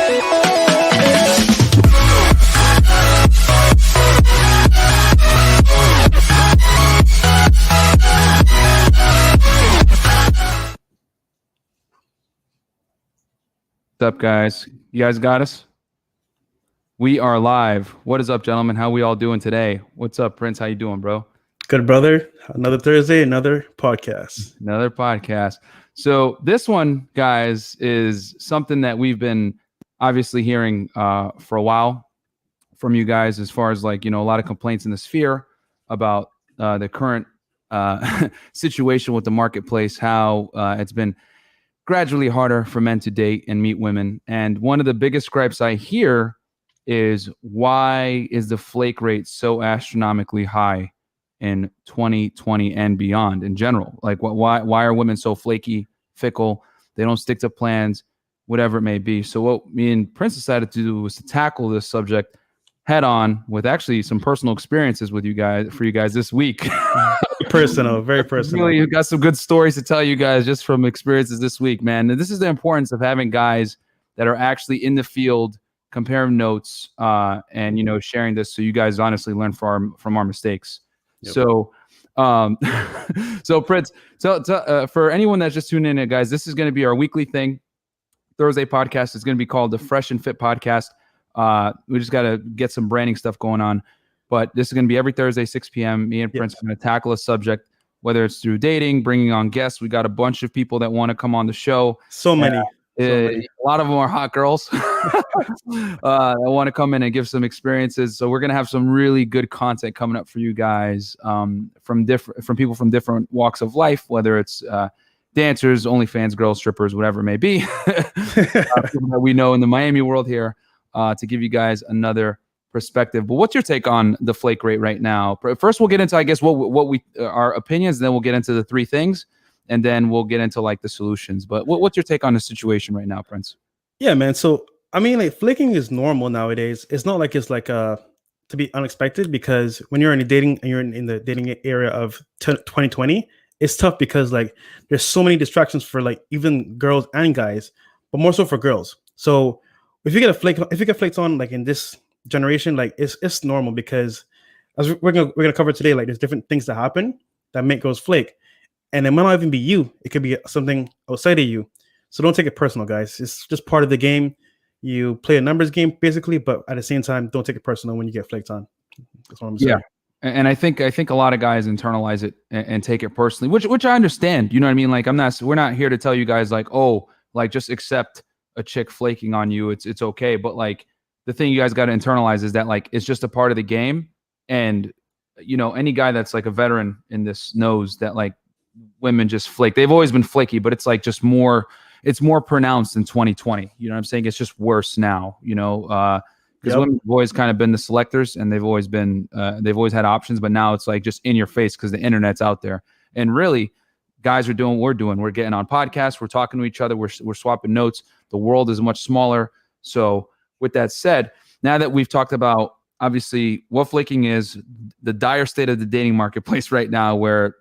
What's up, guys? You guys got us? We are live. What is up, gentlemen? How we all doing today? What's up, Prince? How you doing, bro? Good, brother. Another Thursday, another podcast. Another podcast. So this one, guys, is something that we've been obviously hearing for a while from you guys, as far as like, a lot of complaints in the sphere about the current situation with the marketplace, how it's been gradually harder for men to date and meet women. And one of the biggest gripes I hear is, why is the flake rate so astronomically high in 2020 and beyond in general? Like, why are women so flaky, fickle? They don't stick to plans, whatever it may be. So what me and Prince decided to do was to tackle this subject head on with actually some personal experiences with you guys, for you guys this week. Very personal. Really, you got some good stories to tell you guys just from experiences this week, man. And this is the importance of having guys that are actually in the field, comparing notes, and sharing this, so you guys honestly learn from our mistakes. Yep. So, so Prince, for anyone that's just tuning in, guys, this is going to be our weekly thing. Thursday podcast is going to be called the Freshandfit podcast. We just got to get some branding stuff going on, but this is going to be every Thursday, 6 p.m. Me and Prince are going to tackle a subject, whether it's through dating, bringing on guests. We got a bunch of people that want to come on the show. So many. A lot of them are hot girls that want to come in and give some experiences. So we're going to have some really good content coming up for you guys, from people from different walks of life, whether it's dancers, OnlyFans, girls, strippers, whatever it may be, people that we know in the Miami world here, to give you guys another perspective. But what's your take on the flake rate right now? First, we'll get into, I guess, what we our opinions, and then we'll get into the three things, and then we'll get into like the solutions. But what's your take on the situation right now, Prince? Yeah, man. So I mean, like, flaking is normal nowadays. It's not like it's like to be unexpected, because when you're in the dating and you're in the dating area of 2020, it's tough because like there's so many distractions for like even girls and guys, but more so for girls. So if you get flaked on like in this generation, like it's normal, because as we're gonna cover today, like there's different things that happen that make girls flake, and it might not even be you. It could be something outside of you. So don't take it personal, guys. It's just part of the game. You play a numbers game basically, but at the same time, don't take it personal when you get flaked on. That's what I'm saying. Yeah. And I think a lot of guys internalize it and take it personally, which I understand. You know what I mean? Like, we're not here to tell you guys like, oh, like just accept a chick flaking on you. It's okay. But like, the thing you guys got to internalize is that like, it's just a part of the game. And any guy that's like a veteran in this knows that like women just flake. They've always been flaky, but it's like just it's more pronounced in 2020. You know what I'm saying? It's just worse now, because women have always kind of been the selectors, and they've always had options, but now it's like just in your face because the internet's out there. And really, guys are doing what we're doing. We're getting on podcasts. We're talking to each other. We're swapping notes. The world is much smaller. So with that said, now that we've talked about obviously what flaking is, the dire state of the dating marketplace right now, where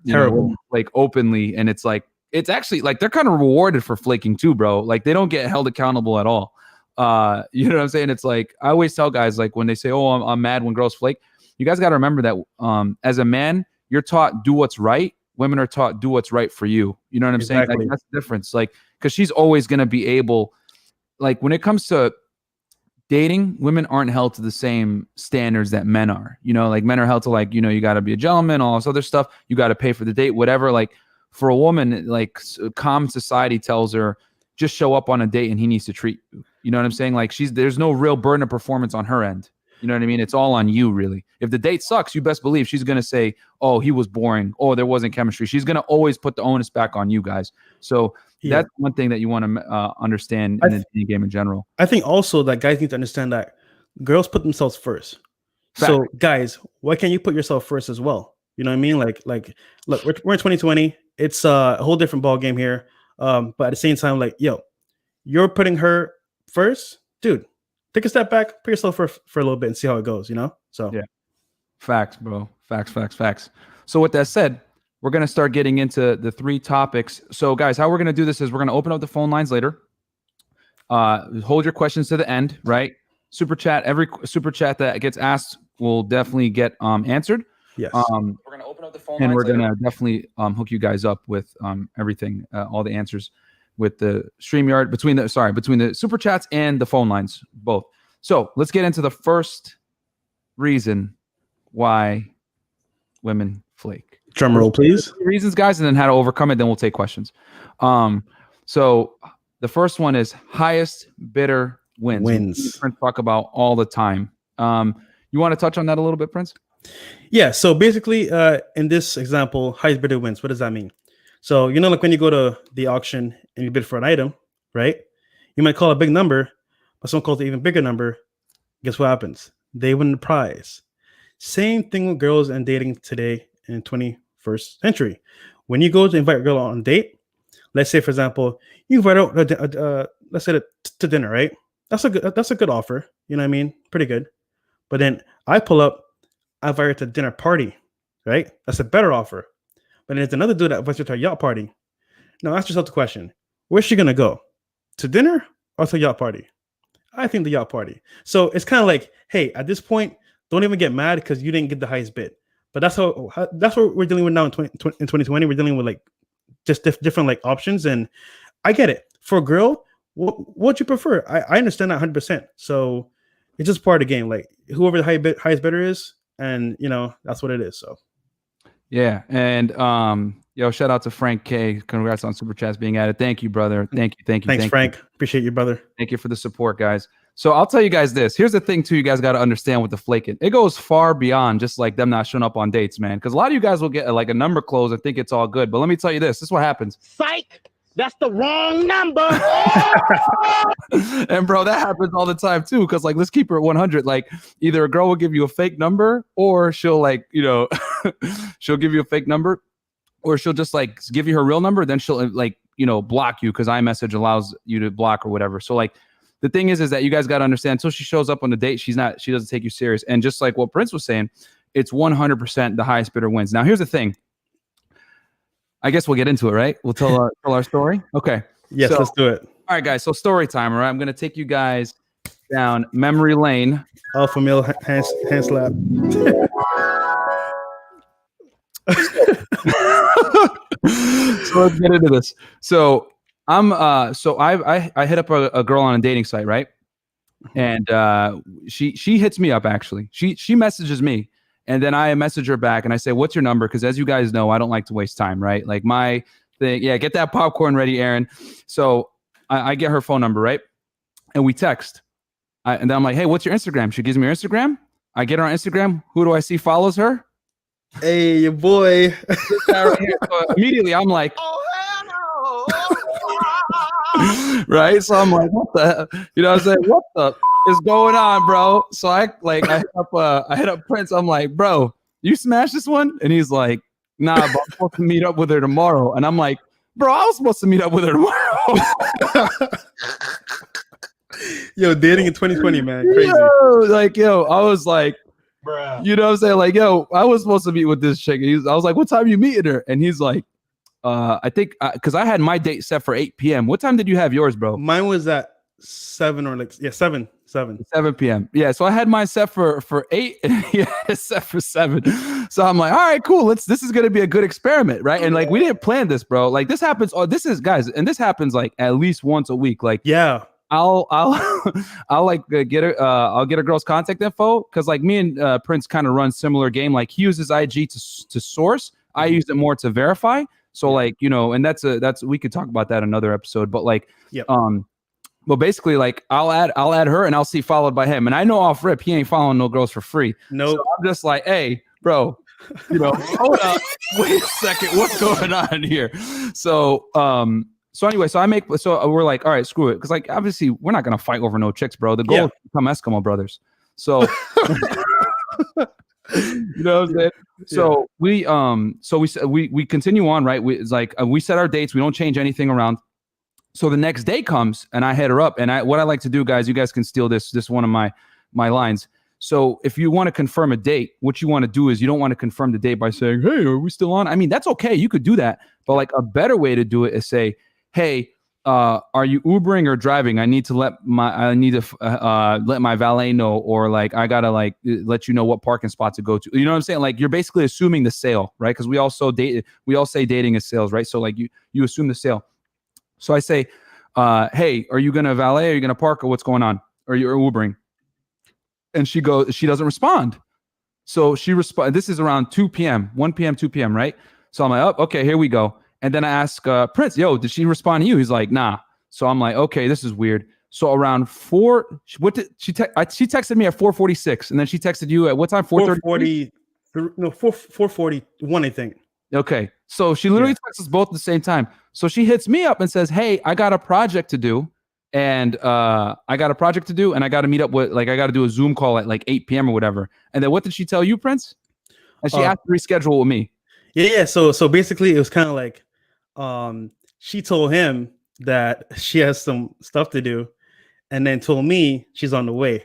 like openly, and it's actually like they're kind of rewarded for flaking too, bro. Like they don't get held accountable at all. You know what I'm saying? It's like, I always tell guys, like when they say, oh, I'm mad when girls flake, you guys got to remember that as a man, you're taught do what's right. Women are taught do what's right for you. You know what I'm saying? Like, that's the difference. Like, because she's always going to be able, like when it comes to dating, women aren't held to the same standards that men are. Like men are held to like, you got to be a gentleman, all this other stuff. You got to pay for the date, whatever. Like for a woman, like common society tells her, just show up on a date and he needs to treat you. You know what I'm saying? Like there's no real burden of performance on her end. You know what I mean? It's all on you, really. If the date sucks, you best believe she's going to say, oh, he was boring. Oh, there wasn't chemistry. She's going to always put the onus back on you guys. So that's one thing that you want to understand in the dating game in general. I think also that guys need to understand that girls put themselves first. Fact. So guys, why can't you put yourself first as well? You know what I mean? Like look, we're in 2020. It's a whole different ball game here. But at the same time, like, yo, you're putting her first, dude. Take a step back, put yourself for a little bit and see how it goes, So yeah, facts, bro. Facts. So with that said, we're going to start getting into the three topics. So guys, how we're going to do this is we're going to open up the phone lines later. Hold your questions to the end, right? Super chat. Every super chat that gets asked will definitely get answered. Yes. We're gonna open up the phone and we're gonna definitely hook you guys up with everything, all the answers with the StreamYard between the super chats and the phone lines, both. So let's get into the first reason why women flake. Drum roll, please. Reasons, guys, and then how to overcome it. Then we'll take questions. So the first one is highest bidder wins. Prince talk about all the time. You want to touch on that a little bit, Prince? Yeah. So basically, in this example, highest bidder wins. What does that mean? So like when you go to the auction and you bid for an item, right? You might call a big number, but someone calls an even bigger number. Guess what happens? They win the prize. Same thing with girls and dating today in 21st century. When you go to invite a girl on a date, let's say, for example, you invite her, let's say to dinner, right? That's a good offer. You know what I mean? Pretty good. But then I pull up, I invite her to a dinner party, right? That's a better offer. But then there's another dude that invites her to a yacht party. Now ask yourself the question: where's she gonna go? To dinner or to a yacht party? I think the yacht party. So it's kind of like, hey, at this point, don't even get mad because you didn't get the highest bid. But that's what we're dealing with now in 2020. We're dealing with like just different like options, and I get it. For a girl, what you prefer? I understand that 100%. So it's just part of the game. Like whoever the highest bidder is, and that's what it is. So yeah, and shout out to Frank K. Congrats on super chats being added. Thank you, brother. Thank you. Thanks, Frank. Appreciate you, brother. Thank you for the support, guys. So I'll tell you guys this. Here's the thing, too. You guys got to understand with the flaking. It goes far beyond just like them not showing up on dates, man. Because a lot of you guys will get like a number close and think it's all good. But let me tell you this. This is what happens. Psych! That's the wrong number. And bro, that happens all the time too. Because like, let's keep her at 100. Like, either a girl will give you a fake number, or she'll like, she'll give you a fake number, or she'll just like give you her real number. Then she'll like, block you because iMessage allows you to block or whatever. So like, the thing is that you guys got to understand. Until she shows up on the date, she doesn't take you serious. And just like what Prince was saying, it's 100% the highest bidder wins. Now, here's the thing. I guess we'll get into it, right? We'll tell our story. Okay. Yes, let's do it. All right, guys. So story time. All right. I'm going to take you guys down memory lane. Alpha male hand slap. So let's get into this. So I hit up a girl on a dating site, right? And she hits me up actually. She messages me. And then I message her back and I say, what's your number? Because as you guys know, I don't like to waste time, right? Like my thing, yeah, get that popcorn ready, Aaron. So I get her phone number, right? And we text. And then I'm like, hey, what's your Instagram? She gives me her Instagram. I get her on Instagram. Who do I see follows her? Hey, your boy. So immediately I'm like, Oh, hell no. right? So I'm like, what the, what I'm saying? What the is going on, bro? So I hit up Prince. I'm like, bro, you smashed this one? And he's like, nah, but I'm supposed to meet up with her tomorrow. And I'm like, bro, I was supposed to meet up with her tomorrow. Yo, dating in 2020, man. Crazy. I was like, bruh. You know what I'm saying? Like, yo, I was supposed to meet with this chick. I was like, what time you meeting her? And he's like, I think, because I had my date set for 8 p.m. What time did you have yours, bro? Mine was at 7 or 7 p.m. Yeah, so I had mine set for 8 and he had it set for 7. So I'm like, all right, cool. This is gonna be a good experiment, right? And like we didn't plan this, bro. Like this happens. Oh, this is guys, and this happens like at least once a week. Like, yeah, I'll like get her. I'll get a girl's contact info because like me and Prince kind of run similar game. Like he uses IG to source. I use it more to verify. So like and that's we could talk about that in another episode. But like, yep. But basically, like I'll add her and I'll see followed by him. And I know off rip he ain't following no girls for free. No, so I'm just like, hey, bro, hold up, wait a second, what's going on here? So anyway, so we're like, all right, screw it, because like obviously we're not gonna fight over no chicks, bro. The goal is to become Eskimo brothers. So you know what I'm saying? So we continue on, right? It's like we set our dates, we don't change anything around. So the next day comes and I hit her up, and what I like to do, guys, you guys can steal this one of my lines. So if you want to confirm a date, what you want to do is you don't want to confirm the date by saying, hey, are we still on? I mean, that's okay. You could do that. But like a better way to do it is say, hey, are you Ubering or driving? I need to let my valet know, or like I gotta like let you know what parking spot to go to. You know what I'm saying? Like you're basically assuming the sale, right? Because we all say dating is sales, right? So like you assume the sale. So I say, hey, are you gonna valet? Are you gonna park, or what's going on? Or you're Ubering? And she doesn't respond. So she responds. This is around 2 p.m., 1 p.m., 2 p.m., right? So I'm like, oh, okay, here we go. And then I ask Prince, yo, did she respond to you? He's like, nah. So I'm like, okay, this is weird. So around 4, what did she she texted me at 4:46, and then she texted you at what time? 4:40. No, 4:41, I think. Okay, so she literally texts us both at the same time. So she hits me up and says, hey, I got a project to do. And I got to meet up with, like, I got to do a Zoom call at like 8 p.m. or whatever. And then what did she tell you, Prince? And she asked to reschedule with me. Yeah. So basically it was kind of like, she told him that she has some stuff to do, and then told me she's on the way.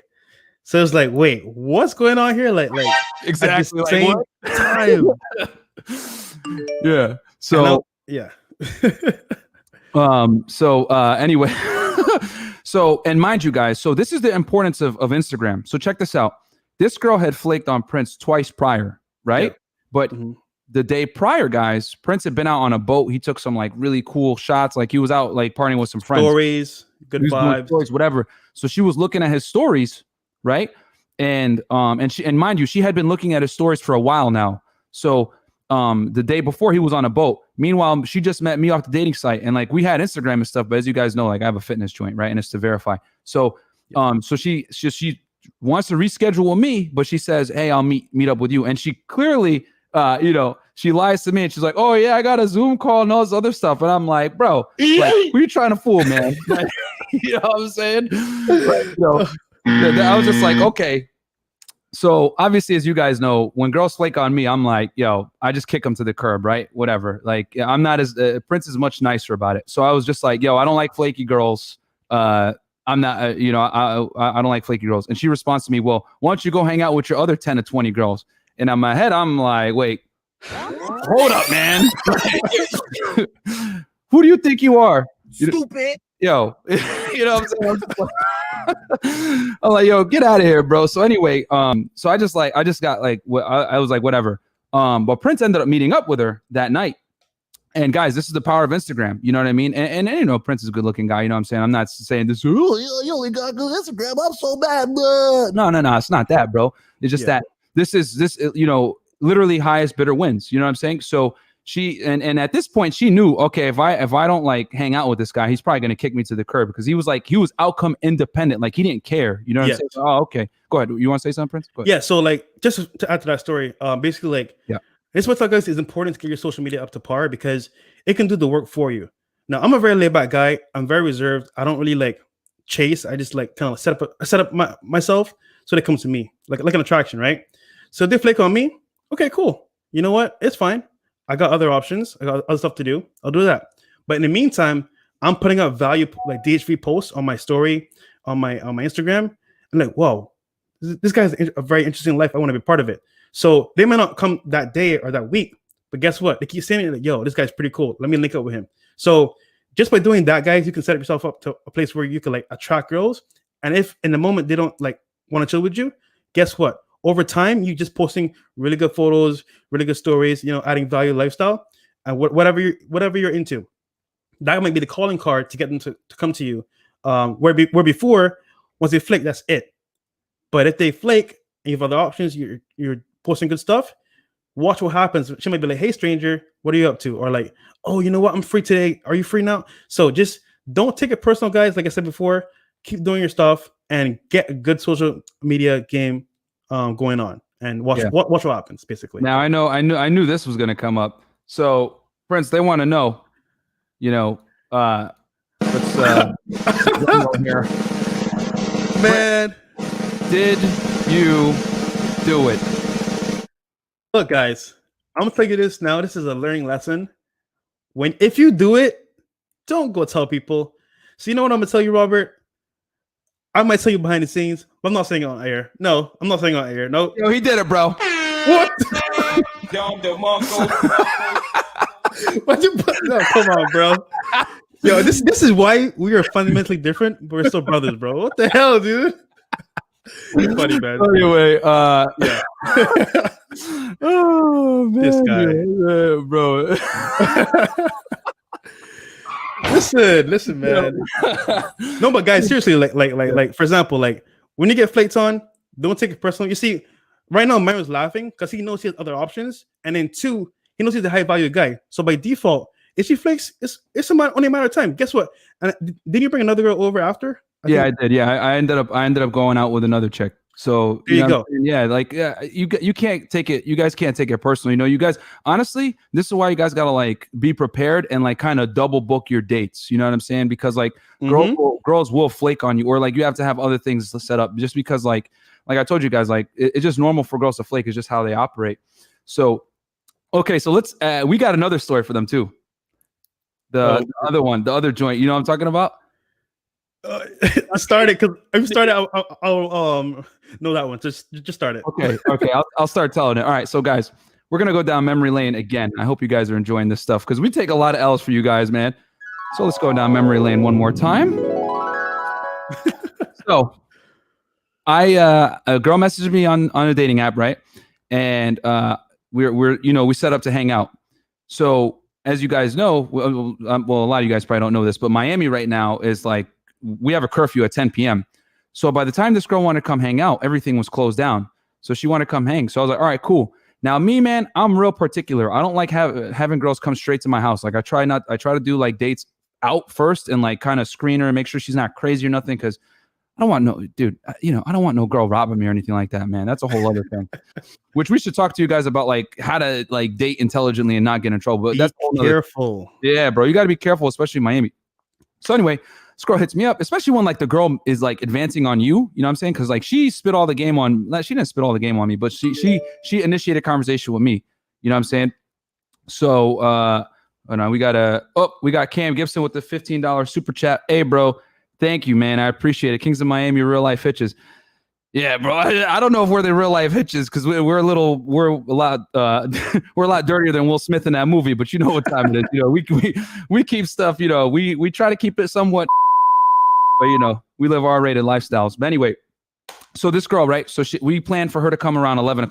So it's like, wait, what's going on here? Like Exactly. at the same time. Yeah. So yeah. Anyway. So, and mind you guys, so this is the importance of Instagram. So check this out. This girl had flaked on Prince twice prior, right? Yeah. But the day prior, guys, Prince had been out on a boat. He took some like really cool shots. Like he was out like partying with some friends. Stories, good vibes. Stories, whatever. So she was looking at his stories, right? And mind you, she had been looking at his stories for a while now. So the day before he was on a boat. Meanwhile, she just met me off the dating site, and like we had Instagram and stuff. But as you guys know, like I have a fitness joint, right? And it's to verify. So, so she wants to reschedule with me, but she says, "Hey, I'll meet up with you." And she clearly, she lies to me, and she's like, "Oh yeah, I got a Zoom call and all this other stuff." And I'm like, "Bro, like, who you trying to fool, man?" Like, you know what I'm saying? Like, I was just like, okay. So obviously, as you guys know, when girls flake on me, I'm like, yo, I just kick them to the curb, right? Whatever. Like, I'm not as Prince is much nicer about it. So I was just like, yo, I don't like flaky girls. I'm not, I don't like flaky girls. And she responds to me, well, why don't you go hang out with your other 10 to 20 girls? And in my head, I'm like, wait, hold up, man. Who do you think you are? Stupid. Yo, you know what I'm saying? I'm like, yo, get out of here, bro. So anyway, so I just got like, I was like, whatever. But Prince ended up meeting up with her that night. And guys, this is the power of Instagram. You know what I mean? And you know, Prince is a good looking guy. You know what I'm saying? I'm not saying this, oh, you only got good Instagram. I'm so bad. No. It's not that, bro. It's just that this, literally highest bidder wins. You know what I'm saying? So she, and at this point she knew, okay, if I don't like hang out with this guy, he's probably going to kick me to the curb, because he was outcome independent. Like he didn't care. You know what I'm saying? So, oh, okay. Go ahead. You want to say something, Prince? Go ahead. Yeah. So like, just to add to that story, basically like, this is what I guess is important to get your social media up to par, because it can do the work for you. Now, I'm a very laid back guy. I'm very reserved. I don't really like chase. I just like kind of set up myself so they come to me like an attraction, right? So if they flake on me, okay, cool. You know what? It's fine. I got other options. I got other stuff to do. I'll do that. But in the meantime, I'm putting up value like DHV posts on my story, on my Instagram. I'm like, whoa, this guy's a very interesting life. I want to be part of it. So they may not come that day or that week, but guess what? They keep saying it like, yo, this guy's pretty cool. Let me link up with him. So just by doing that, guys, you can set yourself up to a place where you can like attract girls. And if in the moment they don't like want to chill with you, guess what? Over time, you just posting really good photos, really good stories, adding value lifestyle, and whatever you're into. That might be the calling card to get them to come to you. Where before, once they flake, that's it. But if they flake and you have other options, you're posting good stuff, watch what happens. She might be like, hey, stranger, what are you up to? Or like, oh, you know what? I'm free today. Are you free now? So just don't take it personal, guys. Like I said before, keep doing your stuff and get a good social media game going on, and watch what happens, basically. Now I knew this was going to come up. So Prince, they want to know, let's here. Man, did you do it? Look, guys, I'm gonna tell you this now. This is a learning lesson. If you do it, don't go tell people. So you know what I'm gonna tell you, Robert? I might tell you behind the scenes, but I'm not saying it on air. No, I'm not saying it on air. No. Yo, he did it, bro. What? No, come on, bro. Yo, this is why we are fundamentally different, but we're still brothers, bro. What the hell, dude? It's funny, man. Anyway, Yeah. oh man, This guy. yeah, bro. Listen, man. No, but guys, seriously, like, for example, like when you get flakes on, don't take it personal. You see, right now, Mario's laughing because he knows he has other options, and then 2, he knows he's a high value guy. So by default, if she flakes, it's only a matter of time. Guess what? And did you bring another girl over after? I did. Yeah, I ended up going out with another chick. So there you go. Yeah, like you can't take it. You guys can't take it personally. You know, you guys honestly, this is why you guys gotta like be prepared and like kind of double book your dates. You know what I'm saying? Because like girls will flake on you, or like you have to have other things set up. Just because like I told you guys, like it's just normal for girls to flake. It's just how they operate. So okay, so let's we got another story for them too. The other one, the other joint. You know what I'm talking about? I started because I'll know that one. Just start it. Okay. I'll start telling it. All right, so guys, we're gonna go down memory lane again. I hope you guys are enjoying this stuff because we take a lot of L's for you guys, man. So let's go down memory lane one more time. So a girl messaged me on a dating app, right? And we set up to hang out. So as you guys know, well, a lot of you guys probably don't know this, but Miami right now is like, we have a curfew at 10 p.m. So by the time this girl wanted to come hang out, everything was closed down. So she wanted to come hang. So I was like, all right, cool. Now me, man, I'm real particular. I don't like having girls come straight to my house. Like I try to do like dates out first and like kind of screen her and make sure she's not crazy or nothing. Cause I don't want I don't want no girl robbing me or anything like that, man. That's a whole other thing, which we should talk to you guys about, like how to like date intelligently and not get in trouble. But that's careful. Yeah, bro. You got to be careful, especially in Miami. So anyway, this girl hits me up, especially when like the girl is like advancing on you. You know what I'm saying? Because like she spit all the game on. She didn't spit all the game on me, but she initiated conversation with me. You know what I'm saying? So we got Cam Gibson with the $15 super chat. Hey, bro. Thank you, man. I appreciate it. Kings of Miami, real life hitches. Yeah, bro. I don't know if we're the real life hitches because we're a lot we're a lot dirtier than Will Smith in that movie. But you know what time it is. You know, we keep stuff. You know, we try to keep it somewhat, but you know, we live R-rated lifestyles. But anyway, so this girl, right? So we planned for her to come around 11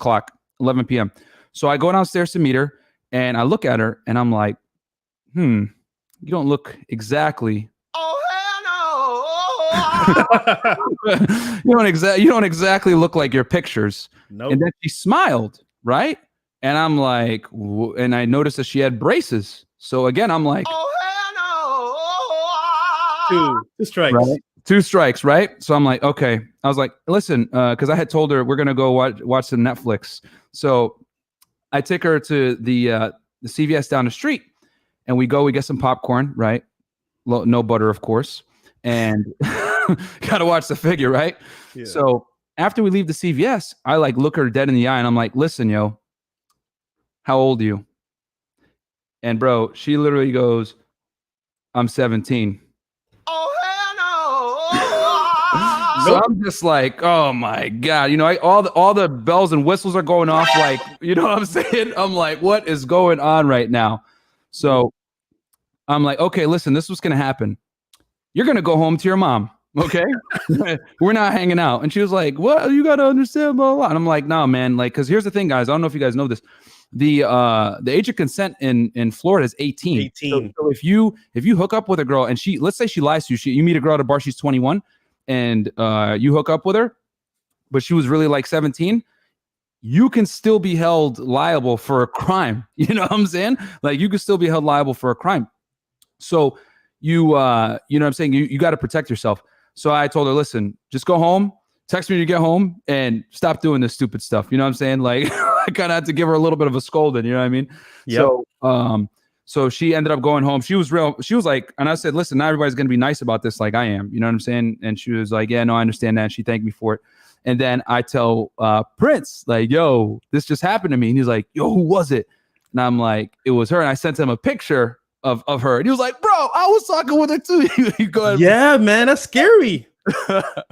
p.m. So I go downstairs to meet her, and I look at her, and I'm like, you don't look exactly. You don't exactly look like your pictures. Nope. And then she smiled, right? And I'm like, and I noticed that she had braces. So again, I'm like, two strikes. Right? 2 strikes, right? So I'm like, okay. I was like, listen, because I had told her we're gonna go watch some Netflix. So I take her to the CVS down the street, and we get some popcorn, right? No butter, of course. And gotta watch the figure, right? Yeah. So after we leave the CVS, I like look her dead in the eye and I'm like, listen, yo, how old are you? And bro, she literally goes, I'm 17. So I'm just like, oh my God, you know, all the bells and whistles are going off, like, you know what I'm saying? I'm like, what is going on right now? So I'm like, okay, listen, this is what's gonna happen. You're gonna go home to your mom, okay? We're not hanging out. And she was like, what? You gotta understand, blah, blah. And I'm like, no, man, like, because here's the thing, guys. I don't know if you guys know this. The age of consent in Florida is 18. So if you hook up with a girl and let's say she lies to you, you meet a girl at a bar, she's 21, and you hook up with her, but she was really like 17, you can still be held liable for a crime. You know what I'm saying? Like, you can still be held liable for a crime. So you know what I'm saying? You got to protect yourself. So I told her, listen, just go home, text me when you get home, and stop doing this stupid stuff. You know what I'm saying? Like, I kind of had to give her a little bit of a scolding. You know what I mean? Yep. So she ended up going home. She was like, and I said, listen, not everybody's going to be nice about this like I am. You know what I'm saying? And she was like, yeah, no, I understand that. And she thanked me for it. And then I tell Prince, like, yo, this just happened to me. And he's like, yo, who was it? And I'm like, it was her. And I sent him a picture of her, and he was like, bro, I was talking with her too. You go ahead. Yeah, man, that's scary.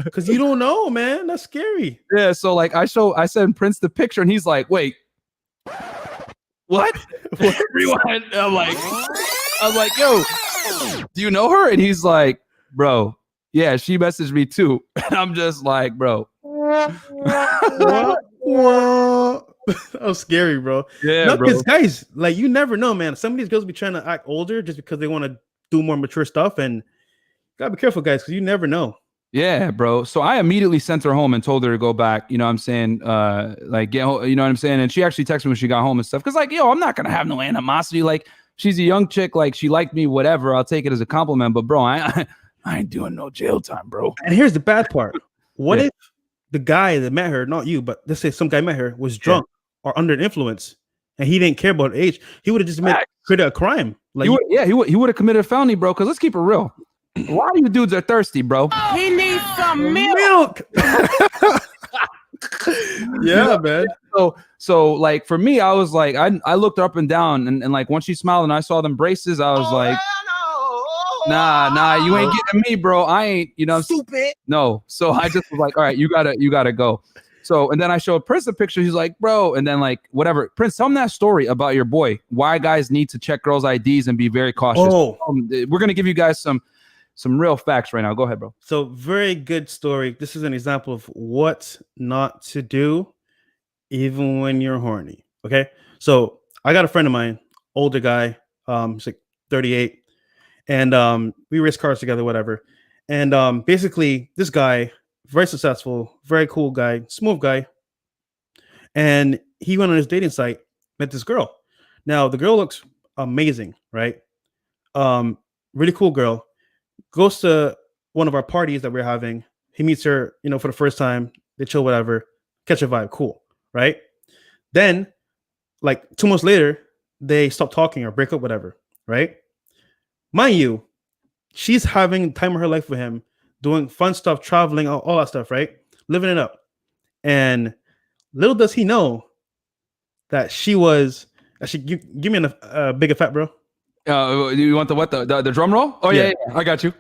Because you don't know, man. That's scary. Yeah, so like I sent Prince the picture, and he's like, wait, what? Rewind. I'm like, yo, do you know her? And he's like, bro, yeah, she messaged me too. And I'm just like, bro. That was scary, bro. Yeah, no, bro. because guys, like, you never know, man. Some of these girls be trying to act older just because they want to do more mature stuff, and you gotta be careful, guys, because you never know. Yeah, bro. So I immediately sent her home and told her to go back. You know what I'm saying? Like, you know what I'm saying? And she actually texted me when she got home and stuff. Cause like, yo, I'm not gonna have no animosity. Like, she's a young chick. Like, she liked me, whatever. I'll take it as a compliment. But bro, I ain't doing no jail time, bro. And here's the bad part. What if the guy that met her, not you, but let's say some guy met her, was drunk or under the influence, and he didn't care about age? He would have just committed a crime. Like, he would have committed a felony, bro. Cause let's keep it real. A lot of you dudes are thirsty, bro. He needs some milk. Yeah, man. So like for me, I was like, I looked her up and down, and like once she smiled and I saw them braces, I was like, nah, you ain't getting me, bro. I ain't, you know, Stupid. No. So I just was like, all right, you gotta go. So, and then I showed Prince a picture. He's like, bro, and then like whatever. Prince, tell him that story about your boy. Why guys need to check girls' IDs and be very cautious. We're gonna give you guys some real facts right now. Go ahead, bro. So very good story. This is an example of what not to do even when you're horny. Okay. So I got a friend of mine, older guy, he's like 38. And we race cars together, whatever. And basically this guy, very successful, very cool guy, smooth guy. And he went on his dating site, met this girl. Now the girl looks amazing, right? Really cool girl. Goes to one of our parties that we're having. He meets her, you know, for the first time. They chill, whatever, catch a vibe, cool, right? Then, like 2 months later, they stop talking or break up, whatever, right? Mind you, she's having time of her life with him, doing fun stuff, traveling, all that stuff, right? Living it up. And little does he know that she was. Actually, give me a big effect, bro. You want the drum roll? Oh yeah, I got you.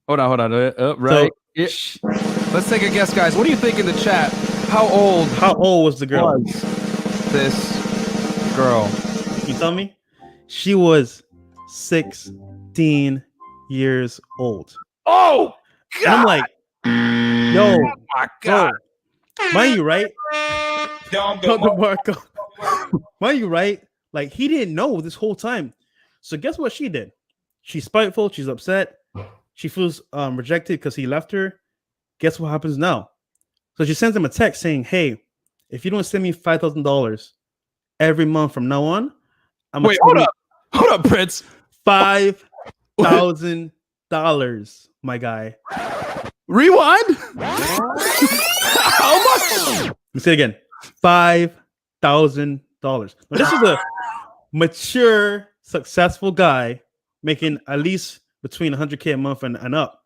Hold on. Right. So, let's take a guess, guys. What do you think in the chat? How old was the girl? This girl. You tell me? She was 16 years old. Oh, God. And I'm like, yo, oh my God. Mind you, right? Mind you, right? Like, he didn't know this whole time. So guess what she did? She's spiteful. She's upset. She feels rejected because he left her. Guess what happens now? So she sends him a text saying, hey, if you don't send me $5,000 every month from now on, I'm Wait, hold up, Prince. $5,000, my guy. Rewind. How much? Let me say it again. $5,000. Now, this is a mature, successful guy making at least between $100K a month and up.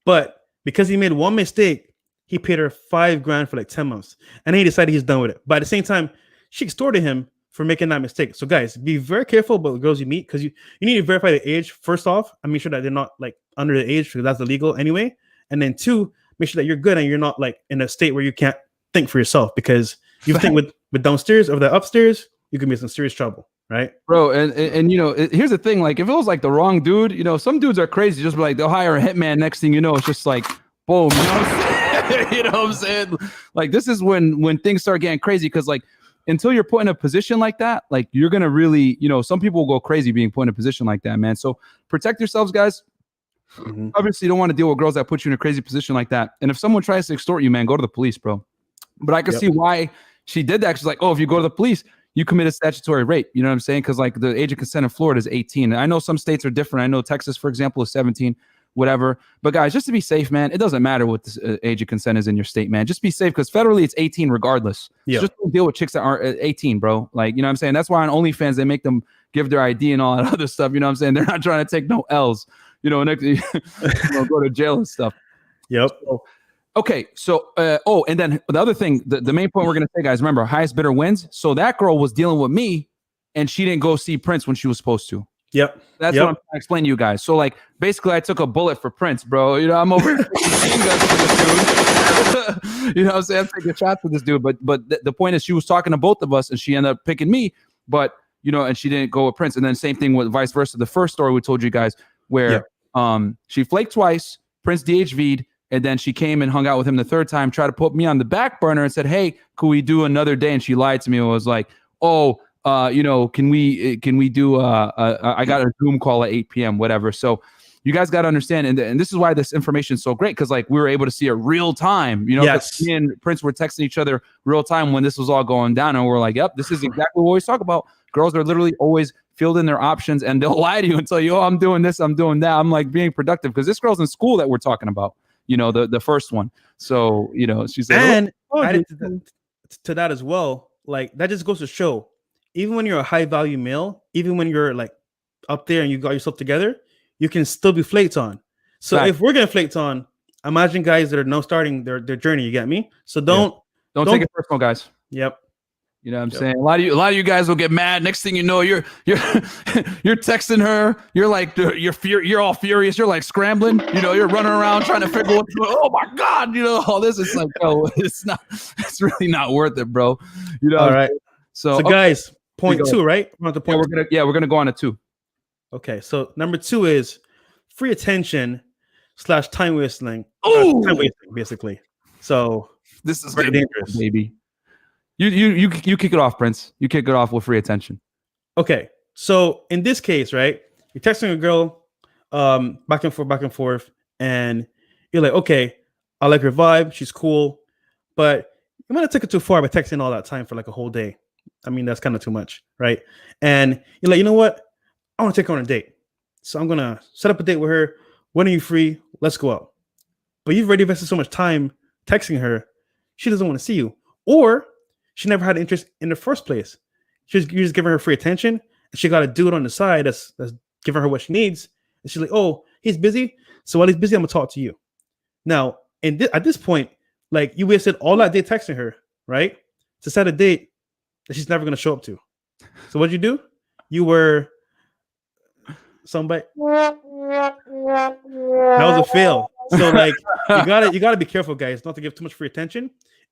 But because he made one mistake, he paid her $5,000 for like 10 months. And then he decided he's done with it. But at the same time, she extorted him for making that mistake. So guys, be very careful about the girls you meet, because you need to verify the age first off and make sure that they're not like under the age, because that's illegal anyway. And then 2, make sure that you're good and you're not like in a state where you can't think for yourself, because you think with downstairs or the upstairs, you can be in some serious trouble. Right, bro, and you know, here's the thing. Like, if it was like the wrong dude, you know, some dudes are crazy. Just like they'll hire a hitman. Next thing you know, it's just like boom. You know what I'm saying? You know what I'm saying? Like, this is when things start getting crazy, because like until you're put in a position like that, like you're gonna really, you know, some people will go crazy being put in a position like that, man. So protect yourselves, guys. Obviously, you don't want to deal with girls that put you in a crazy position like that. And if someone tries to extort you, man, go to the police, bro. But I can see why she did that. She's like, oh, if you go to the police, you commit a statutory rape. You know what I'm saying? Because like the age of consent in Florida is 18. And I know some states are different. I know Texas, for example, is 17, whatever. But guys, just to be safe, man, it doesn't matter what the age of consent is in your state, man. Just be safe, because federally it's 18 regardless. So just don't deal with chicks that aren't 18, bro. Like, you know what I'm saying? That's why on OnlyFans, they make them give their ID and all that other stuff. You know what I'm saying? They're not trying to take no L's, you know, next, you know, go to jail and stuff. So, okay, so and then the other thing, the main point we're gonna say, guys, remember, highest bidder wins. So that girl was dealing with me, and she didn't go see Prince when she was supposed to. That's what I'm trying to explain to you guys. So like, basically, I took a bullet for Prince, bro. You know, I'm over here taking guns for this dude. You know what I'm saying? I'm taking shots for this dude. But the point is, she was talking to both of us, and she ended up picking me. But you know, and she didn't go with Prince. And then same thing with vice versa. The first story we told you guys where she flaked twice, Prince DHV'd, and then she came and hung out with him the third time, tried to put me on the back burner and said, hey, could we do another day? And she lied to me and was like, oh, you know, can we do I got a Zoom call at 8 p.m., whatever. So you guys got to understand, and this is why this information is so great, because like we were able to see it real time. You know, me and Prince were texting each other real time when this was all going down, and we're like, yep, this is exactly what we always talk about. Girls are literally always fielding their options, and they'll lie to you and tell you, oh, I'm doing this, I'm doing that. I'm like being productive, because this girl's in school that we're talking about, you know, the first one. So, you know, she's like, and added to that as well, like that just goes to show, even when you're a high value male, even when you're like up there and you got yourself together, you can still be flaked on. So if we're getting flaked on, imagine guys that are now starting their journey. You get me? So don't take it personal, guys. Yep. You know what I'm saying? A lot of you guys will get mad. Next thing you know, you're texting her. You're like you're all furious. You're like scrambling. You know, you're running around trying to figure out. Oh my God! You know all this. It's like, bro, it's really not worth it, bro. You know. All right. So guys, point 2, right? We're gonna go on to 2. Okay, so number 2 is free attention / time wasting. Time wasting, basically. So this is very dangerous, baby. You kick it off, Prince. You kick it off with free attention. Okay, so in this case, right, you're texting a girl, back and forth, and you're like, okay, I like her vibe, she's cool, but you might have took it too far by texting all that time for like a whole day. I mean, that's kind of too much, right? And you're like, you know what? I want to take her on a date. So I'm going to set up a date with her. When are you free? Let's go out. But you've already invested so much time texting her. She doesn't want to see you. Or she never had interest in the first place. You're just giving her free attention. And she got a dude on the side that's giving her what she needs. And she's like, oh, he's busy. So while he's busy, I'm going to talk to you. Now, at this point, like you wasted all that day texting her, right? To set a date that she's never going to show up to. So what'd you do? You were... somebody that was a fail. So like you gotta be careful, guys, not to give too much free attention.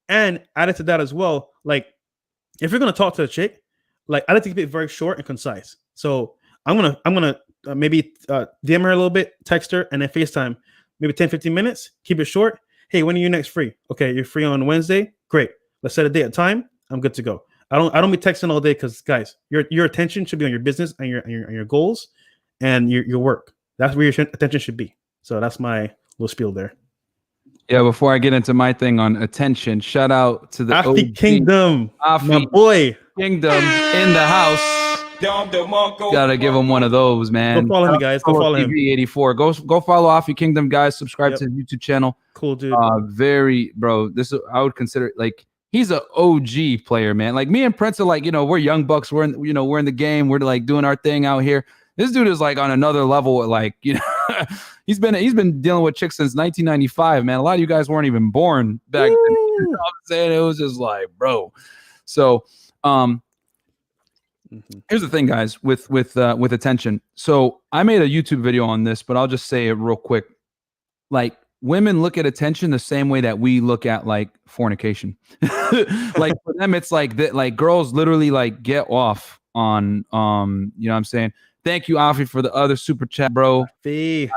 And added to that as well, like if you're gonna talk to a chick, like I like to keep it very short and concise. So I'm gonna maybe DM her a little bit, text her, and then FaceTime maybe 10-15 minutes. Keep it short. Hey, when are you next free? Okay, you're free on Wednesday. Great. Let's set a date and time. I'm good to go. I don't be texting all day, because guys, your attention should be on your business and your goals and your work. That's where your attention should be. So that's my little spiel there. Yeah, before I get into my thing on attention, shout out to the Afi Kingdom, my boy. Kingdom in the house. Gotta give him one of those, man. Go follow him, guys. Go follow him. 84. Go follow Afi Kingdom, guys. Subscribe to his YouTube channel. Cool dude. This I would consider like he's an OG player, man. Like me and Prince are like, you know, we're young bucks. We're in the game. We're like doing our thing out here. This dude is like on another level. Like, you know, he's been dealing with chicks since 1995, man. A lot of you guys weren't even born back then. You know what I'm saying? It was just like, bro. So, here's the thing, guys, with attention. So I made a YouTube video on this, but I'll just say it real quick. Like women look at attention the same way that we look at like fornication. Like for them, it's like that. Like girls literally like get off on, you know what I'm saying? Thank you, Afi, for the other super chat, bro. Afi.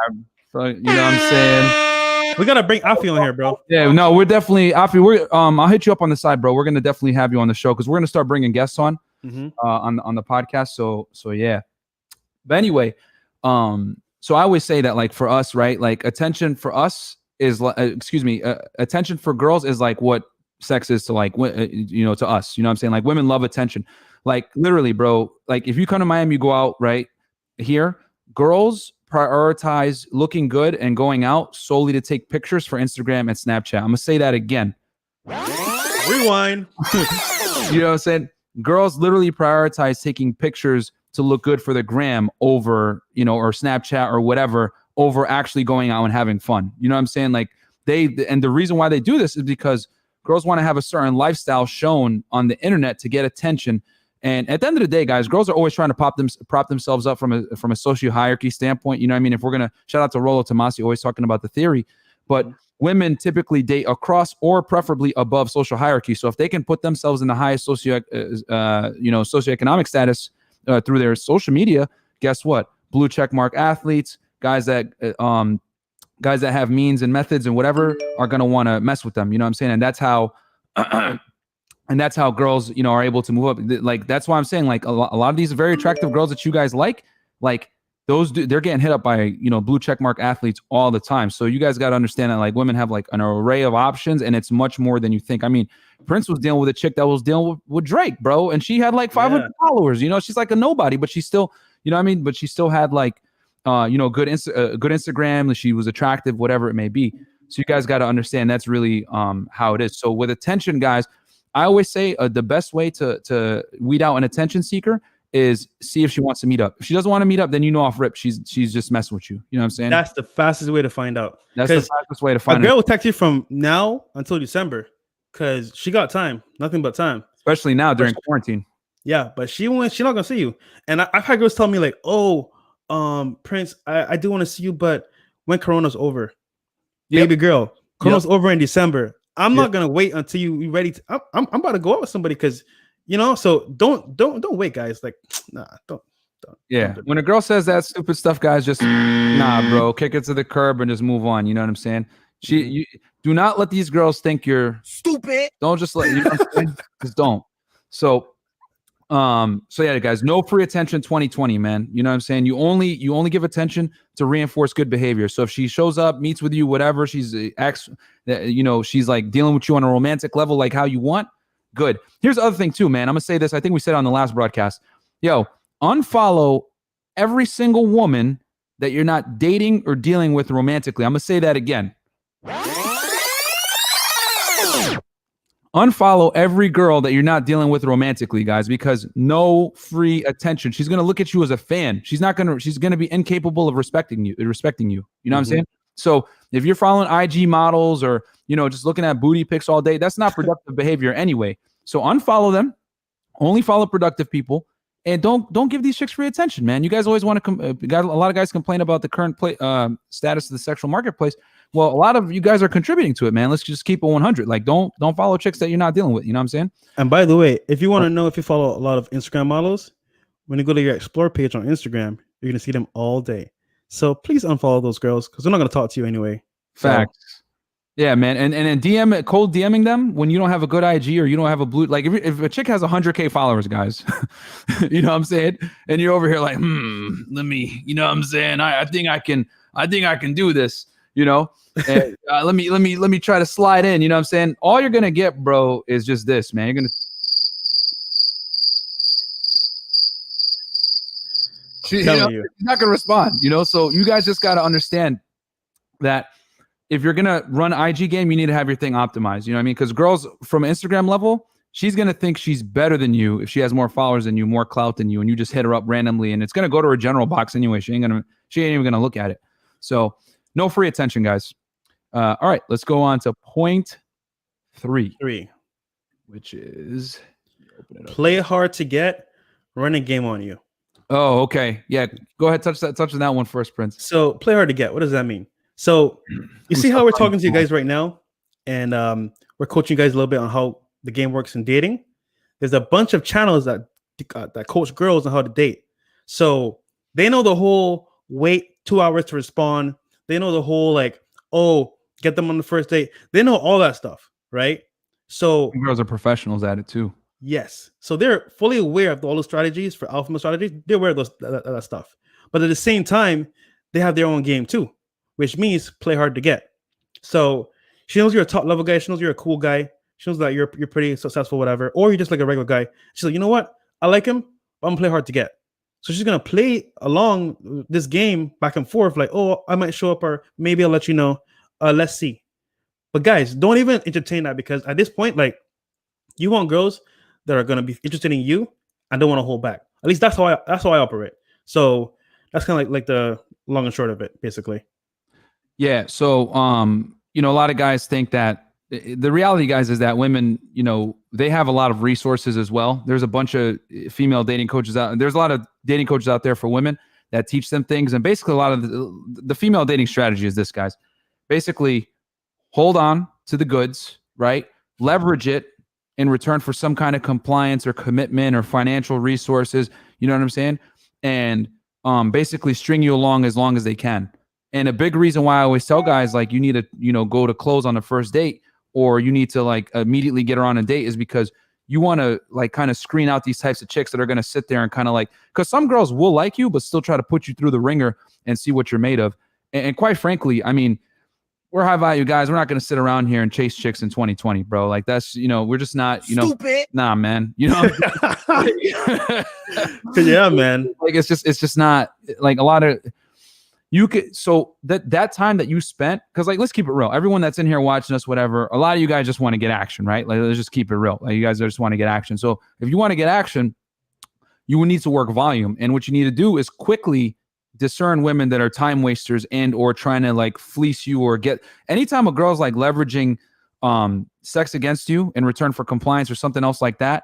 You know what I'm saying? We gotta bring Afi on here, bro. Yeah, no, we're definitely Afi. I'll hit you up on the side, bro. We're gonna definitely have you on the show because we're gonna start bringing guests on on the podcast. So yeah. But anyway, so I always say that like for us, right? Like attention for us is attention for girls is like what sex is to like you know, to us. You know what I'm saying? Like women love attention. Like literally, bro. Like if you come to Miami, you go out right here. Girls prioritize looking good and going out solely to take pictures for Instagram and Snapchat. I'm gonna say that again. Rewind. You know what I'm saying? Girls literally prioritize taking pictures to look good for the gram over, you know, or Snapchat or whatever, over actually going out and having fun. You know what I'm saying? Like and the reason why they do this is because girls want to have a certain lifestyle shown on the internet to get attention. And at the end of the day, guys, girls are always trying to prop themselves up from a socio hierarchy standpoint. You know what I mean? If we're gonna shout out to Rolo Tomasi, always talking about the theory, but women typically date across or preferably above social hierarchy. So if they can put themselves in the highest socioeconomic status, through their social media, guess what? Blue check mark athletes, guys that have means and methods and whatever are going to want to mess with them. You know what I'm saying? And that's how and that's how girls, you know, are able to move up. Like, that's why I'm saying, like, a lot of these very attractive girls that you guys like those, they're getting hit up by, you know, blue check mark athletes all the time. So you guys got to understand that, like, women have like an array of options, and it's much more than you think. I mean, Prince was dealing with a chick that was dealing with Drake, bro, and she had like 500 followers. You know, she's like a nobody, but she still, you know what I mean? But she still had like, you know, good Instagram. She was attractive, whatever it may be. So you guys got to understand that's really how it is. So with attention, guys, I always say the best way to weed out an attention seeker is see if she wants to meet up. If she doesn't want to meet up, then you know off rip she's just messing with you. You know what I'm saying? That's the fastest way to find out. That's the fastest way to find out. A girl will text you from now until December because she got time, nothing but time. Especially now during quarantine. Yeah, but she's not gonna see you. And I've had girls tell me like, "Oh, Prince, I do want to see you, but when Corona's over, baby girl, Corona's over in December. I'm not gonna wait until you ready. I'm about to go out with somebody because." You know, so don't wait, guys. Like, nah, don't. Yeah, when a girl says that stupid stuff, guys, just nah, bro, kick it to the curb and just move on. You know what I'm saying? You do not let these girls think you're stupid. Don't just let you know what I'm saying? Just don't. So yeah, guys, no free attention 2020, man. You know what I'm saying? You only give attention to reinforce good behavior. So if she shows up, meets with you, whatever, she's you know, she's like dealing with you on a romantic level, like how you want. Good. Here's the other thing too, man. I'm gonna say this. I think we said it on the last broadcast. Yo, unfollow every single woman that you're not dating or dealing with romantically. I'm gonna say that again. Unfollow every girl that you're not dealing with romantically, guys, because no free attention. She's gonna look at you as a fan. She's gonna be incapable of respecting you. You know what I'm saying? So if you're following IG models or, you know, just looking at booty pics all day, that's not productive behavior anyway. So unfollow them, only follow productive people, and don't give these chicks free attention, man. You guys always want to got a lot of guys complain about the current status of the sexual marketplace. Well, a lot of you guys are contributing to it, man. Let's just keep it 100. Like, don't follow chicks that you're not dealing with. You know what I'm saying? And by the way, if you want to know if you follow a lot of Instagram models, when you go to your explore page on Instagram, you're gonna see them all day. So please unfollow those girls because they're not going to talk to you anyway. Facts. So. Yeah, man. And cold DMing them when you don't have a good IG or you don't have a blue, like if a chick has 100K followers, guys, you know what I'm saying? And you're over here like, let me, you know what I'm saying? I think I can do this, you know? And, let me try to slide in, you know what I'm saying? All you're going to get, bro, is just this, man. You're going to, she's not going to respond, you know? So you guys just got to understand that if you're going to run IG game, you need to have your thing optimized. You know what I mean? Because girls from Instagram level, she's going to think she's better than you if she has more followers than you, more clout than you, and you just hit her up randomly. And it's going to go to her general box anyway. She ain't even going to look at it. So no free attention, guys. All right, let's go on to point three, which is play hard to get, run a game on you. Oh, okay. Yeah. Go ahead. Touch on that one first, Prince. So play hard to get. What does that mean? So you see how we're talking to you guys right now, and we're coaching you guys a little bit on how the game works in dating. There's a bunch of channels that coach girls on how to date. So they know the whole wait 2 hours to respond. They know the whole like, oh, get them on the first date. They know all that stuff, right? So girls are professionals at it too. Yes. So they're fully aware of all the strategies for alpha male strategies. They're aware of that stuff. But at the same time, they have their own game too, which means play hard to get. So she knows you're a top level guy. She knows you're a cool guy. She knows that you're pretty successful, whatever. Or you're just like a regular guy. She's like, you know what? I like him, but I'm gonna play hard to get. So she's gonna play along this game back and forth, like, oh, I might show up, or maybe I'll let you know. Let's see. But guys, don't even entertain that, because at this point, like, you want girls that are gonna be interested in you and don't want to hold back. At least that's how I operate. So that's kind of like the long and short of it, basically. Yeah. So you know, a lot of guys think that the reality, guys, is that women, you know, they have a lot of resources as well. There's a bunch of female dating coaches out, and there's a lot of dating coaches out there for women that teach them things. And basically, a lot of the female dating strategy is this, guys. Basically, hold on to the goods, right? Leverage it in return for some kind of compliance or commitment or financial resources. You know what I'm saying? And basically string you along as they can. And a big reason why I always tell guys like you need to, you know, go to close on the first date, or you need to like immediately get her on a date, is because you want to like kind of screen out these types of chicks that are going to sit there and kind of like, because some girls will like you, but still try to put you through the ringer and see what you're made of. And quite frankly, I mean, we're high value guys. We're not going to sit around here and chase chicks in 2020, bro. Like that's, you know, we're just not, you know, Stupid. nah, man, you know, yeah, man. like it's just not like a lot of, you could, so that time that you spent, because like, let's keep it real. Everyone that's in here watching us, whatever, a lot of you guys just want to get action, right? Like, let's just keep it real. Like, you guys just want to get action. So if you want to get action, you will need to work volume. And what you need to do is quickly discern women that are time wasters and or trying to like fleece you or get, anytime a girl's like leveraging sex against you in return for compliance or something else like that,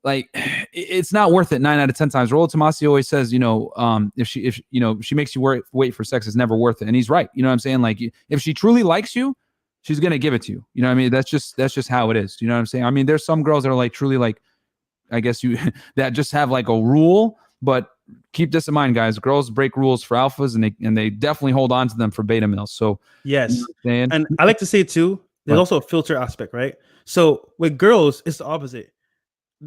like it's not worth it 9 out of 10 times. Rollo Tomassi always says, you know, if she makes you wait for sex, it's never worth it. And he's right. You know what I'm saying? Like if she truly likes you, she's going to give it to you. You know what I mean? That's just how it is. You know what I'm saying? I mean, there's some girls that are like truly like, I guess you that just have like a rule, but keep this in mind, guys. Girls break rules for alphas, and they definitely hold on to them for beta males. So yes, you know, and I like to say too, there's also a filter aspect, right? So with girls, it's the opposite.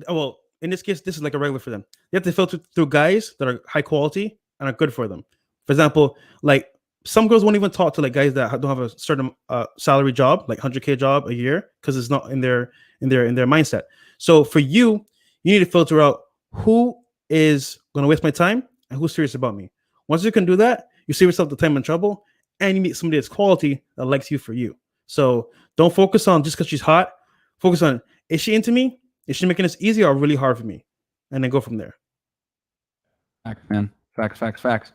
Well, in this case, this is like a regular for them. You have to filter through guys that are high quality and are good for them. For example, like some girls won't even talk to like guys that don't have a certain salary job, like 100K job a year, because it's not in their mindset. So for you, you need to filter out who is going to waste my time and who's serious about me. Once you can do that, you save yourself the time and trouble, and you meet somebody that's quality that likes you for you. So don't focus on just because she's hot. Focus on, is she into me? Is she making this easy or really hard for me? And then go from there. Facts, man. Facts.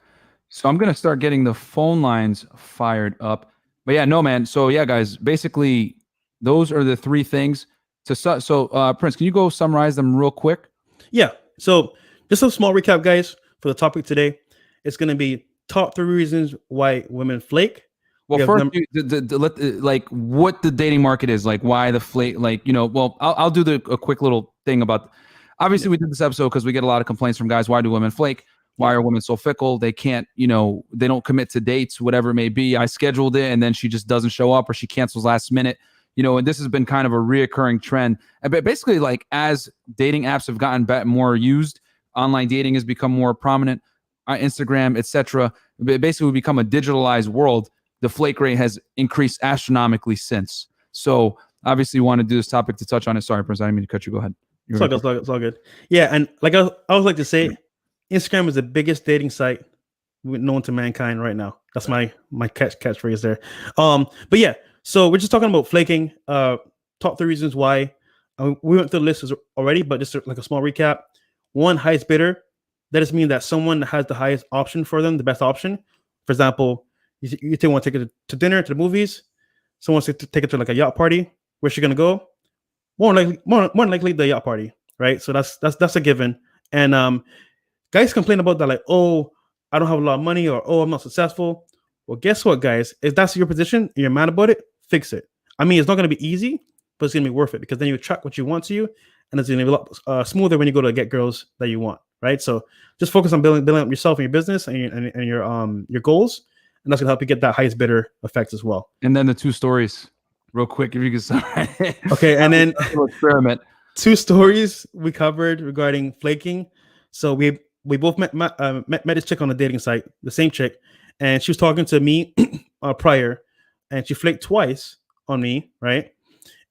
So I'm going to start getting the phone lines fired up. But yeah, no, man. So yeah, guys, basically those are the three things. So Prince, can you go summarize them real quick? Yeah. So just a small recap, guys, for the topic today. It's going to be top 3 reasons why women flake. Well, first, like what the dating market is, like why the flake, like, you know, well, I'll do a quick little thing about, obviously we did this episode because we get a lot of complaints from guys. Why do women flake? Why are women so fickle? They can't, you know, they don't commit to dates, whatever it may be. I scheduled it and then she just doesn't show up, or she cancels last minute, you know, and this has been kind of a reoccurring trend. But basically, like as dating apps have gotten more used, online dating has become more prominent, Instagram, etc. Basically, we become a digitalized world. The flake rate has increased astronomically since. So obviously, you want to do this topic to touch on it. Sorry, Prince, I didn't mean to cut you. Go ahead. It's all good. Yeah, and like I always like to say, Instagram is the biggest dating site known to mankind right now. That's my catchphrase there. But yeah, so we're just talking about flaking. Top 3 reasons why. We went through the list already, but just like a small recap. 1, highest bidder. That just means that someone has the highest option for them, the best option. For example, you want to take it to dinner, to the movies. Someone wants to take it to like a yacht party. Where's she gonna go? More likely the yacht party, right? So that's a given. And guys complain about that, like, oh, I don't have a lot of money, or oh, I'm not successful. Well, guess what, guys? If that's your position and you're mad about it, fix it. I mean, it's not gonna be easy, but it's gonna be worth it, because then you attract what you want to you, and it's gonna be a lot smoother when you go to get girls that you want, right? So just focus on building up yourself and your business and your goals. And that's gonna help you get that highest bidder effect as well. And then the 2 stories, real quick, if you can start. Okay, and then experiment. 2 stories we covered regarding flaking. So we both met this chick on a dating site, the same chick, and she was talking to me prior, and she flaked twice on me, right?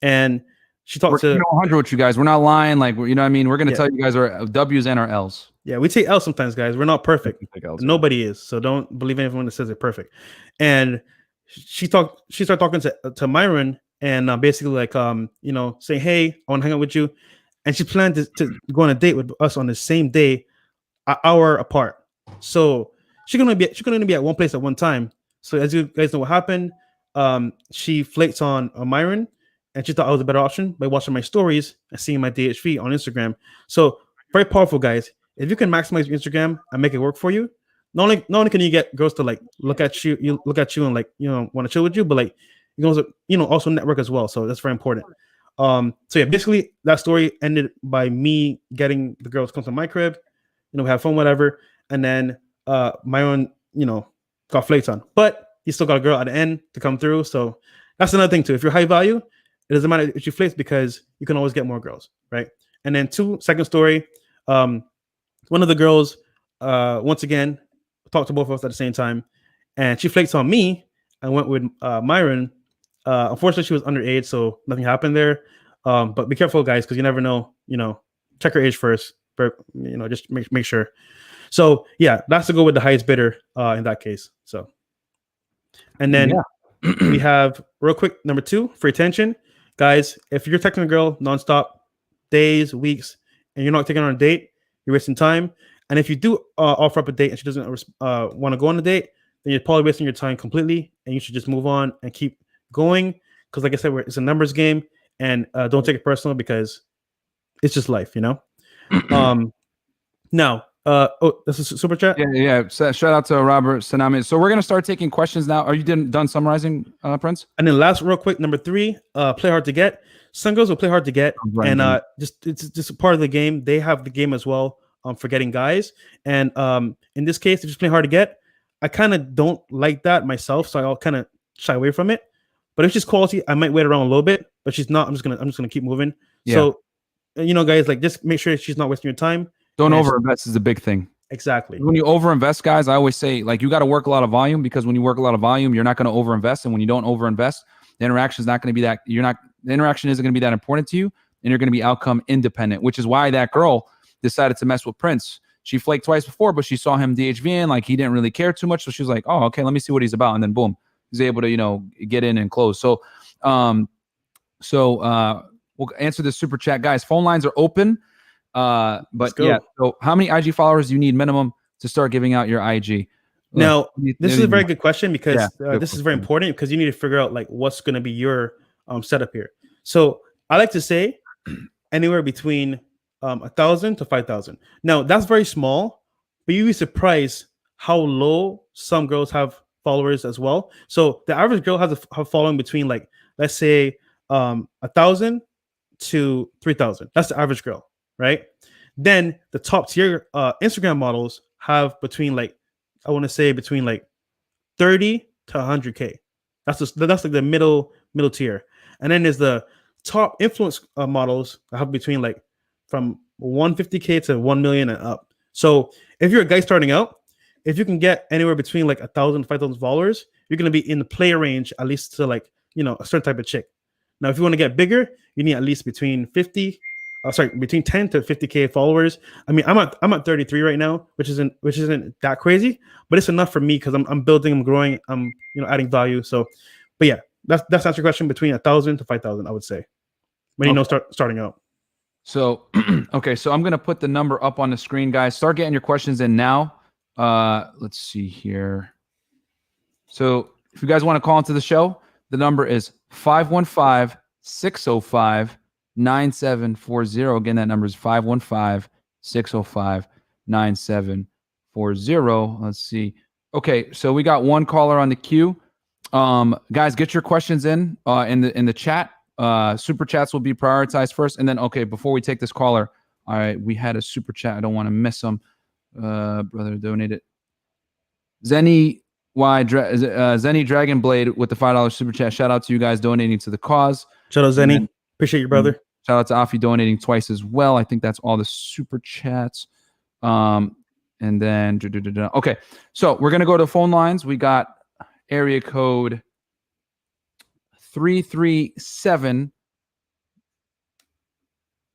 And she talked to 100 with you guys. We're not lying, like, you know what I mean? We're gonna tell you guys our W's and our L's. Yeah, we take L's sometimes, guys. We're not perfect. Nobody is. So don't believe anyone that says they're perfect. And she started talking to Myron, and basically like you know, saying, hey, I want to hang out with you. And she planned to go on a date with us on the same day, an hour apart. So she couldn't be at one place at one time. So as you guys know what happened, she flaked on Myron, and she thought I was a better option by watching my stories and seeing my DHV on Instagram. So very powerful, guys. If you can maximize your Instagram and make it work for you, not only can you get girls to like look at you and like, you know, want to chill with you, but like you can also, you know, also network as well. So that's very important. So yeah, basically that story ended by me getting the girls to come to my crib. we have fun, whatever. And then Myron, got flakes on, but he still got a girl at the end to come through. So that's another thing too. If you're high value, it doesn't matter if you flakes because you can always get more girls, right? And then second story, one of the girls, once again, talked to both of us at the same time, and she flaked on me. I went with Myron. Unfortunately, she was underage, so nothing happened there. But be careful, guys, because you never know. Check her age first. But, just make sure. So yeah, that's to go with the highest bidder in that case. So, and then we have real quick number 2 for attention, guys. If you're texting a girl nonstop, days, weeks, and you're not taking her on a date, you're wasting time. And if you do offer up a date and she doesn't want to go on a date, then you're probably wasting your time completely, and you should just move on and keep going. Because, like I said, it's a numbers game, and don't take it personal because it's just life, Now, this is super chat. Yeah. Shout out to Robert Sanami. So we're gonna start taking questions now. Are you done summarizing, Prince? And then last, real quick, number 3, play hard to get. Some girls will play hard to get, and it's just a part of the game. They have the game as well. For getting guys, and in this case, if you play hard to get, I kind of don't like that myself, so I'll kind of shy away from it. But if she's quality, I might wait around a little bit. But she's not. I'm just gonna keep moving. Yeah. So, guys, like just make sure she's not wasting your time. Don't overinvest is a big thing. Exactly. When you overinvest, guys, I always say like you got to work a lot of volume, because when you work a lot of volume, you're not going to overinvest, and when you don't overinvest, the interaction is not going to be that. The interaction isn't going to be that important to you, and you're going to be outcome independent, which is why that girl decided to mess with Prince. She flaked twice before, but she saw him DHVing, like he didn't really care too much. So she was like, oh, okay, let me see what he's about. And then boom, he's able to, get in and close. So, we'll answer this super chat, guys. Phone lines are open. But yeah, so how many IG followers do you need minimum to start giving out your IG? Now, this is a very good question, because this is very important, because you need to figure out like what's going to be your setup here. So I like to say anywhere between 1,000 to 5,000. Now that's very small, but you'd be surprised how low some girls have followers as well. So the average girl has a following between, like, let's say 1,000 to 3,000. That's the average girl, right? Then the top tier Instagram models have between, like, I want to say between like 30 to 100K. That's like the middle tier. And then there's the top influence models that have between like from 150K to 1 million and up. So if you're a guy starting out, if you can get anywhere between like 1,000 to 5,000 followers, you're going to be in the play range, at least to like, a certain type of chick. Now, if you want to get bigger, you need at least between 10 to 50K followers. I mean, I'm at 33 right now, which isn't that crazy, but it's enough for me because I'm building, I'm growing, I'm adding value. So, but yeah, that's answer your question, between 1,000 to 5,000, I would say, when starting out. So, okay, so I'm gonna put the number up on the screen, guys. Start getting your questions in now. Let's see here. So, if you guys want to call into the show, the number is 515-605-9740. Again, that number is 515-605-9740. Let's see. Okay, so we got one caller on the queue. Guys, get your questions in the chat. Super chats will be prioritized first, and then before we take this caller, all right, we had a super chat. I don't want to miss them. Brother donated. Zenny Dragon Blade with the $5 super chat. Shout out to you guys donating to the cause. Shout out Zenny. Appreciate you, brother. Shout out to Afi donating twice as well. I think that's all the super chats. And then okay, so we're gonna go to phone lines. We got area code 337.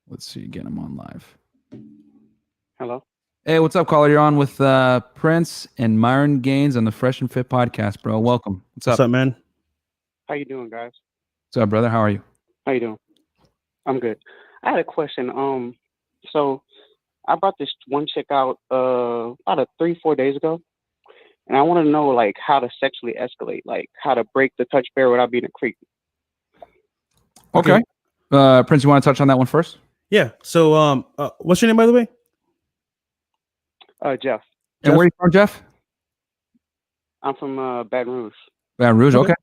Let's see again. I'm on live. Hello. Hey, what's up, caller? You're on with Prince and Myron Gaines on the Freshandfit podcast, bro. Welcome. What's up, man? How you doing, guys? What's up, brother? How are you? How you doing? I'm good. I had a question. So I brought this one chick out about 3-4 days ago, and I want to know like how to sexually escalate, like how to break the touch barrier without being a creep. Okay. Prince, you want to touch on that one first? Yeah. So, what's your name, by the way? Jeff. And where are you from, Jeff? I'm from Baton Rouge. Baton Rouge. Okay.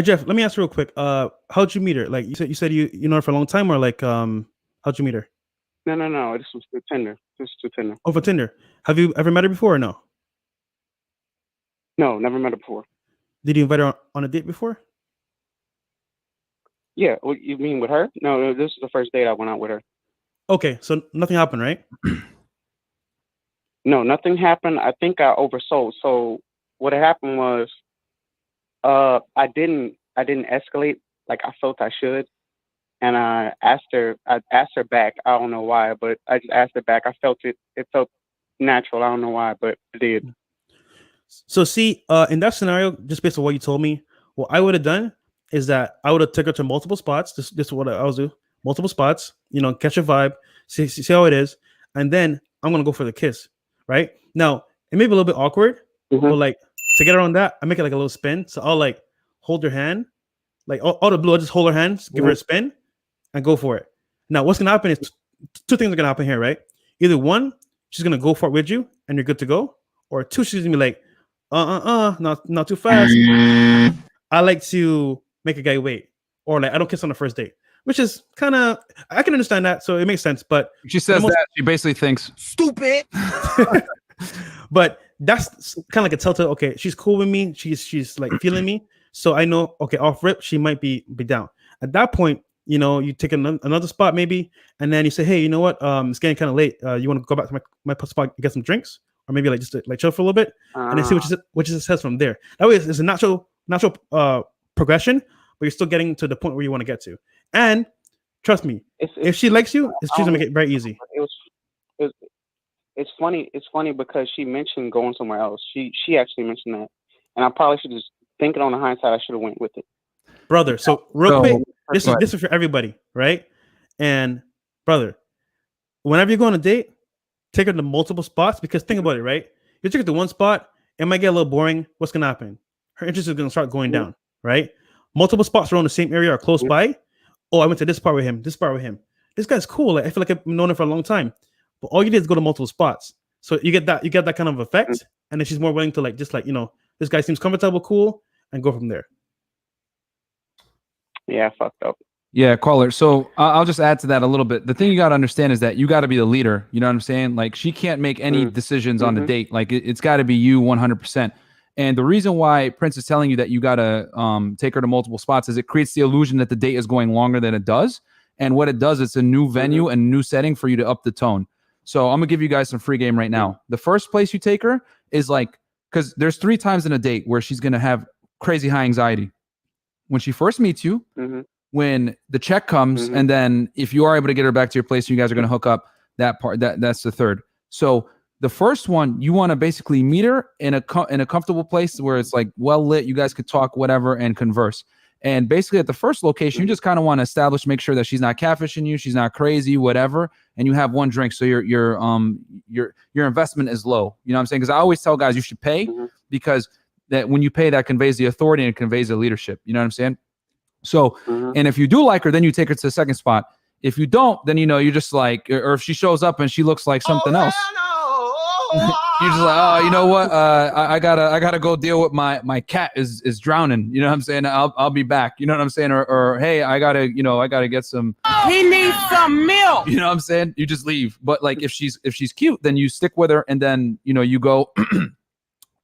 Jeff, let me ask you real quick. How'd you meet her? Like you said you know her for a long time, or like how'd you meet her? No. This was through Tinder. This is through Tinder. Oh, for Tinder. Have you ever met her before or no? No, never met her before. Did you invite her on a date before? Yeah, what you mean with her? No, this is the first date I went out with her. Okay, so nothing happened, right? No, nothing happened. I think I oversold. So what happened was, I didn't escalate like I felt I should, and I asked her back. I don't know why, but I just asked her back. I felt it. It felt natural. I don't know why, but it did. So see, in that scenario, just based on what you told me, what I would have done is that I would have took her to multiple spots. This is what I would do. Multiple spots, catch a vibe, see how it is, and then I'm gonna go for the kiss. Right now, it may be a little bit awkward, but like to get around that, I make it like a little spin. So I'll like hold her hand, like all the blue. I just hold her hand, give her a spin, and go for it. Now, what's gonna happen is two things are gonna happen here, right? Either one, she's gonna go for it with you, and you're good to go, or two, she's gonna be like, not too fast. I like to make a guy wait, or like I don't kiss on the first date, which is kind of, I can understand that, so it makes sense. But she says that she basically thinks Stupid. but that's kind of like a telltale. Okay, she's cool with me. She's like feeling me, so I know. Okay, off rip, she might be down. At that point, you take another spot maybe, and then you say, hey, you know what? It's getting kind of late. You want to go back to my spot, get some drinks, or maybe like just like chill for a little bit, and then see what she says from there. That way, it's a natural progression, but you're still getting to the point where you want to get to. And trust me, if she likes you, she's gonna make it very easy. It's funny. It's funny because she mentioned going somewhere else. She actually mentioned that, and I probably should just thinking on the hindsight. I should have went with it, brother. So real quick, this is for everybody, right? And brother, whenever you go on a date, take her to multiple spots, because think about it, right? You take her to one spot, it might get a little boring. What's gonna happen? Her interest is gonna start going down, right? Multiple spots around the same area or close by. Oh, I went to this part with him. This part with him. This guy's cool. Like, I feel like I've known him for a long time. But all you did is go to multiple spots, so you get that kind of effect, and then she's more willing to like just like this guy seems comfortable, cool, and go from there. Yeah, I fucked up. Yeah, caller. So I'll just add to that a little bit. The thing you got to understand is that you got to be the leader. You know what I'm saying? Like, she can't make any decisions on the date. Like, it's got to be you 100%. And the reason why Prince is telling you that you got to take her to multiple spots is it creates the illusion that the date is going longer than it does. And what it does, it's a new venue and new setting for you to up the tone. So I'm going to give you guys some free game right now. The first place you take her is like, because there's 3 times in a date where she's going to have crazy high anxiety. When she first meets you, when the check comes, and then if you are able to get her back to your place, you guys are going to hook up that part. That's the third. So the first one, you want to basically meet her in a comfortable place where it's like well lit. You guys could talk, whatever, and converse. And basically at the first location, you just kind of want to establish, make sure that she's not catfishing you, she's not crazy, whatever. And you have one drink, so your investment is low. You know what I'm saying? Because I always tell guys you should pay, because that when you pay, that conveys the authority and it conveys the leadership. You know what I'm saying? So, and if you do like her, then you take her to the second spot. If you don't, then you're just like, or if she shows up and she looks like something else. You're just like, oh, you know what? I gotta go deal with my cat is drowning. You know what I'm saying? I'll be back. You know what I'm saying? Or hey, I gotta get some. He needs some milk. You know what I'm saying? You just leave. But like if she's cute, then you stick with her, and then you go.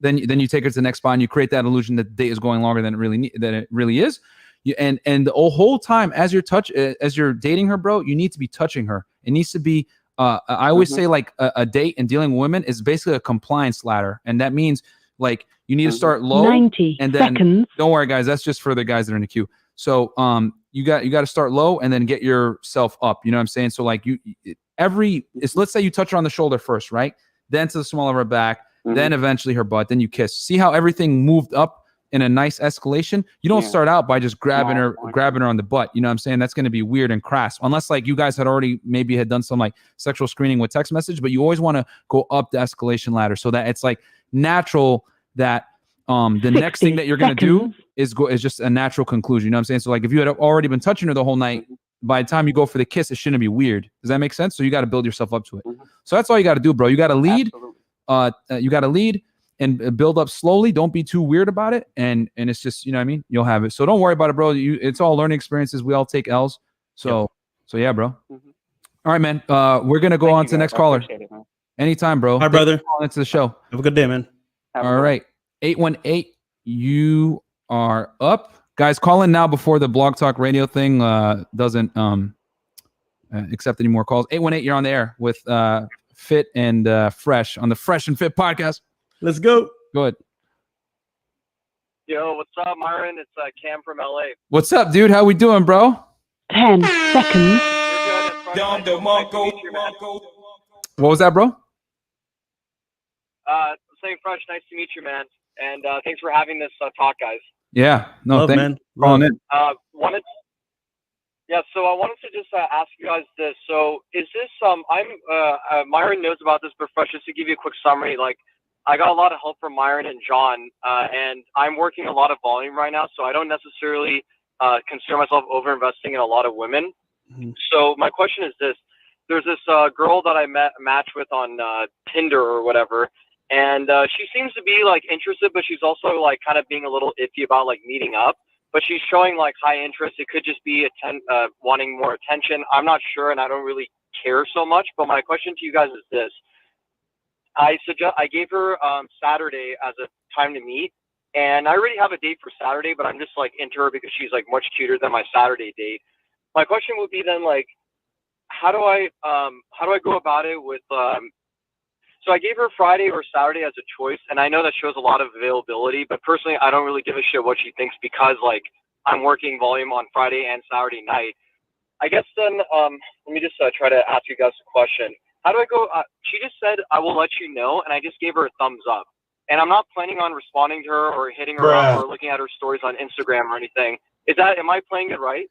then you take her to the next spot, and you create that illusion that the date is going longer than it really is. And the whole time as you're dating her, bro, you need to be touching her. It needs to be. I always say like a date and dealing with women is basically a compliance ladder, and that means like you need to start low, 90 and then seconds. Don't worry, guys, that's just for the guys that are in the queue. So you got to start low and then get yourself up. You know what I'm saying? So like let's say you touch her on the shoulder first, right? Then to the small of her back, then eventually her butt, then you kiss. See how everything moved up in a nice escalation? You don't start out by just grabbing her on the butt. You know what I'm saying? That's going to be weird and crass, unless like you guys had already maybe had done some like sexual screening with text message. But you always want to go up the escalation ladder so that it's like natural that the next thing that you're going to do is just a natural conclusion. You know what I'm saying? So like if you had already been touching her the whole night, by the time you go for the kiss, it shouldn't be weird. Does that make sense? So you got to build yourself up to it. So that's all you got to do, bro. You got to lead. You got to lead and build up slowly. Don't be too weird about it. And it's just, you know what I mean? You'll have it. So don't worry about it, bro. It's all learning experiences. We all take L's. So yeah, bro. All right, man. We're gonna go Thank on you, to the guys. next I caller. appreciate it, man. Anytime, bro. Hi, brother. Calling into the show. Have a good day, man. Have a All good one. right. 818, you are up. Guys, call in now before the Blog Talk Radio thing doesn't accept any more calls. 818, you're on the air with Fit and Fresh on the Fresh and Fit podcast. Let's go. Go ahead. Yo, what's up, Myron? It's Cam from LA. What's up, dude? How we doing, bro? 10 seconds. We're good. It's Friday night. Nice to meet you, man. What was that, bro? Saying Fresh, nice to meet you, man. And thanks for having this talk, guys. Yeah. No, Love, thanks man. for calling in. So I wanted to just ask you guys this. So is this Myron knows about this, but Fresh, just to give you a quick summary, like I got a lot of help from Myron and John, and I'm working a lot of volume right now, so I don't necessarily consider myself over-investing in a lot of women. Mhm. So my question is this. There's this girl that I matched with on Tinder or whatever, and she seems to be like interested, but she's also like kind of being a little iffy about like meeting up. But she's showing like high interest. It could just be wanting more attention. I'm not sure, and I don't really care so much. But my question to you guys is this: I gave her Saturday as a time to meet, and I already have a date for Saturday, but I'm just like into her because she's like much cuter than my Saturday date. My question would be then like, how do I go about it with so I gave her Friday or Saturday as a choice, and I know that shows a lot of availability, but personally I don't really give a shit what she thinks because like I'm working volume on Friday and Saturday night. I guess then let me just try to ask you guys a question. How do I go? She just said I will let you know, and I just gave her a thumbs up. And I'm not planning on responding to her or hitting her up or looking at her stories on Instagram or anything. Am I playing it right?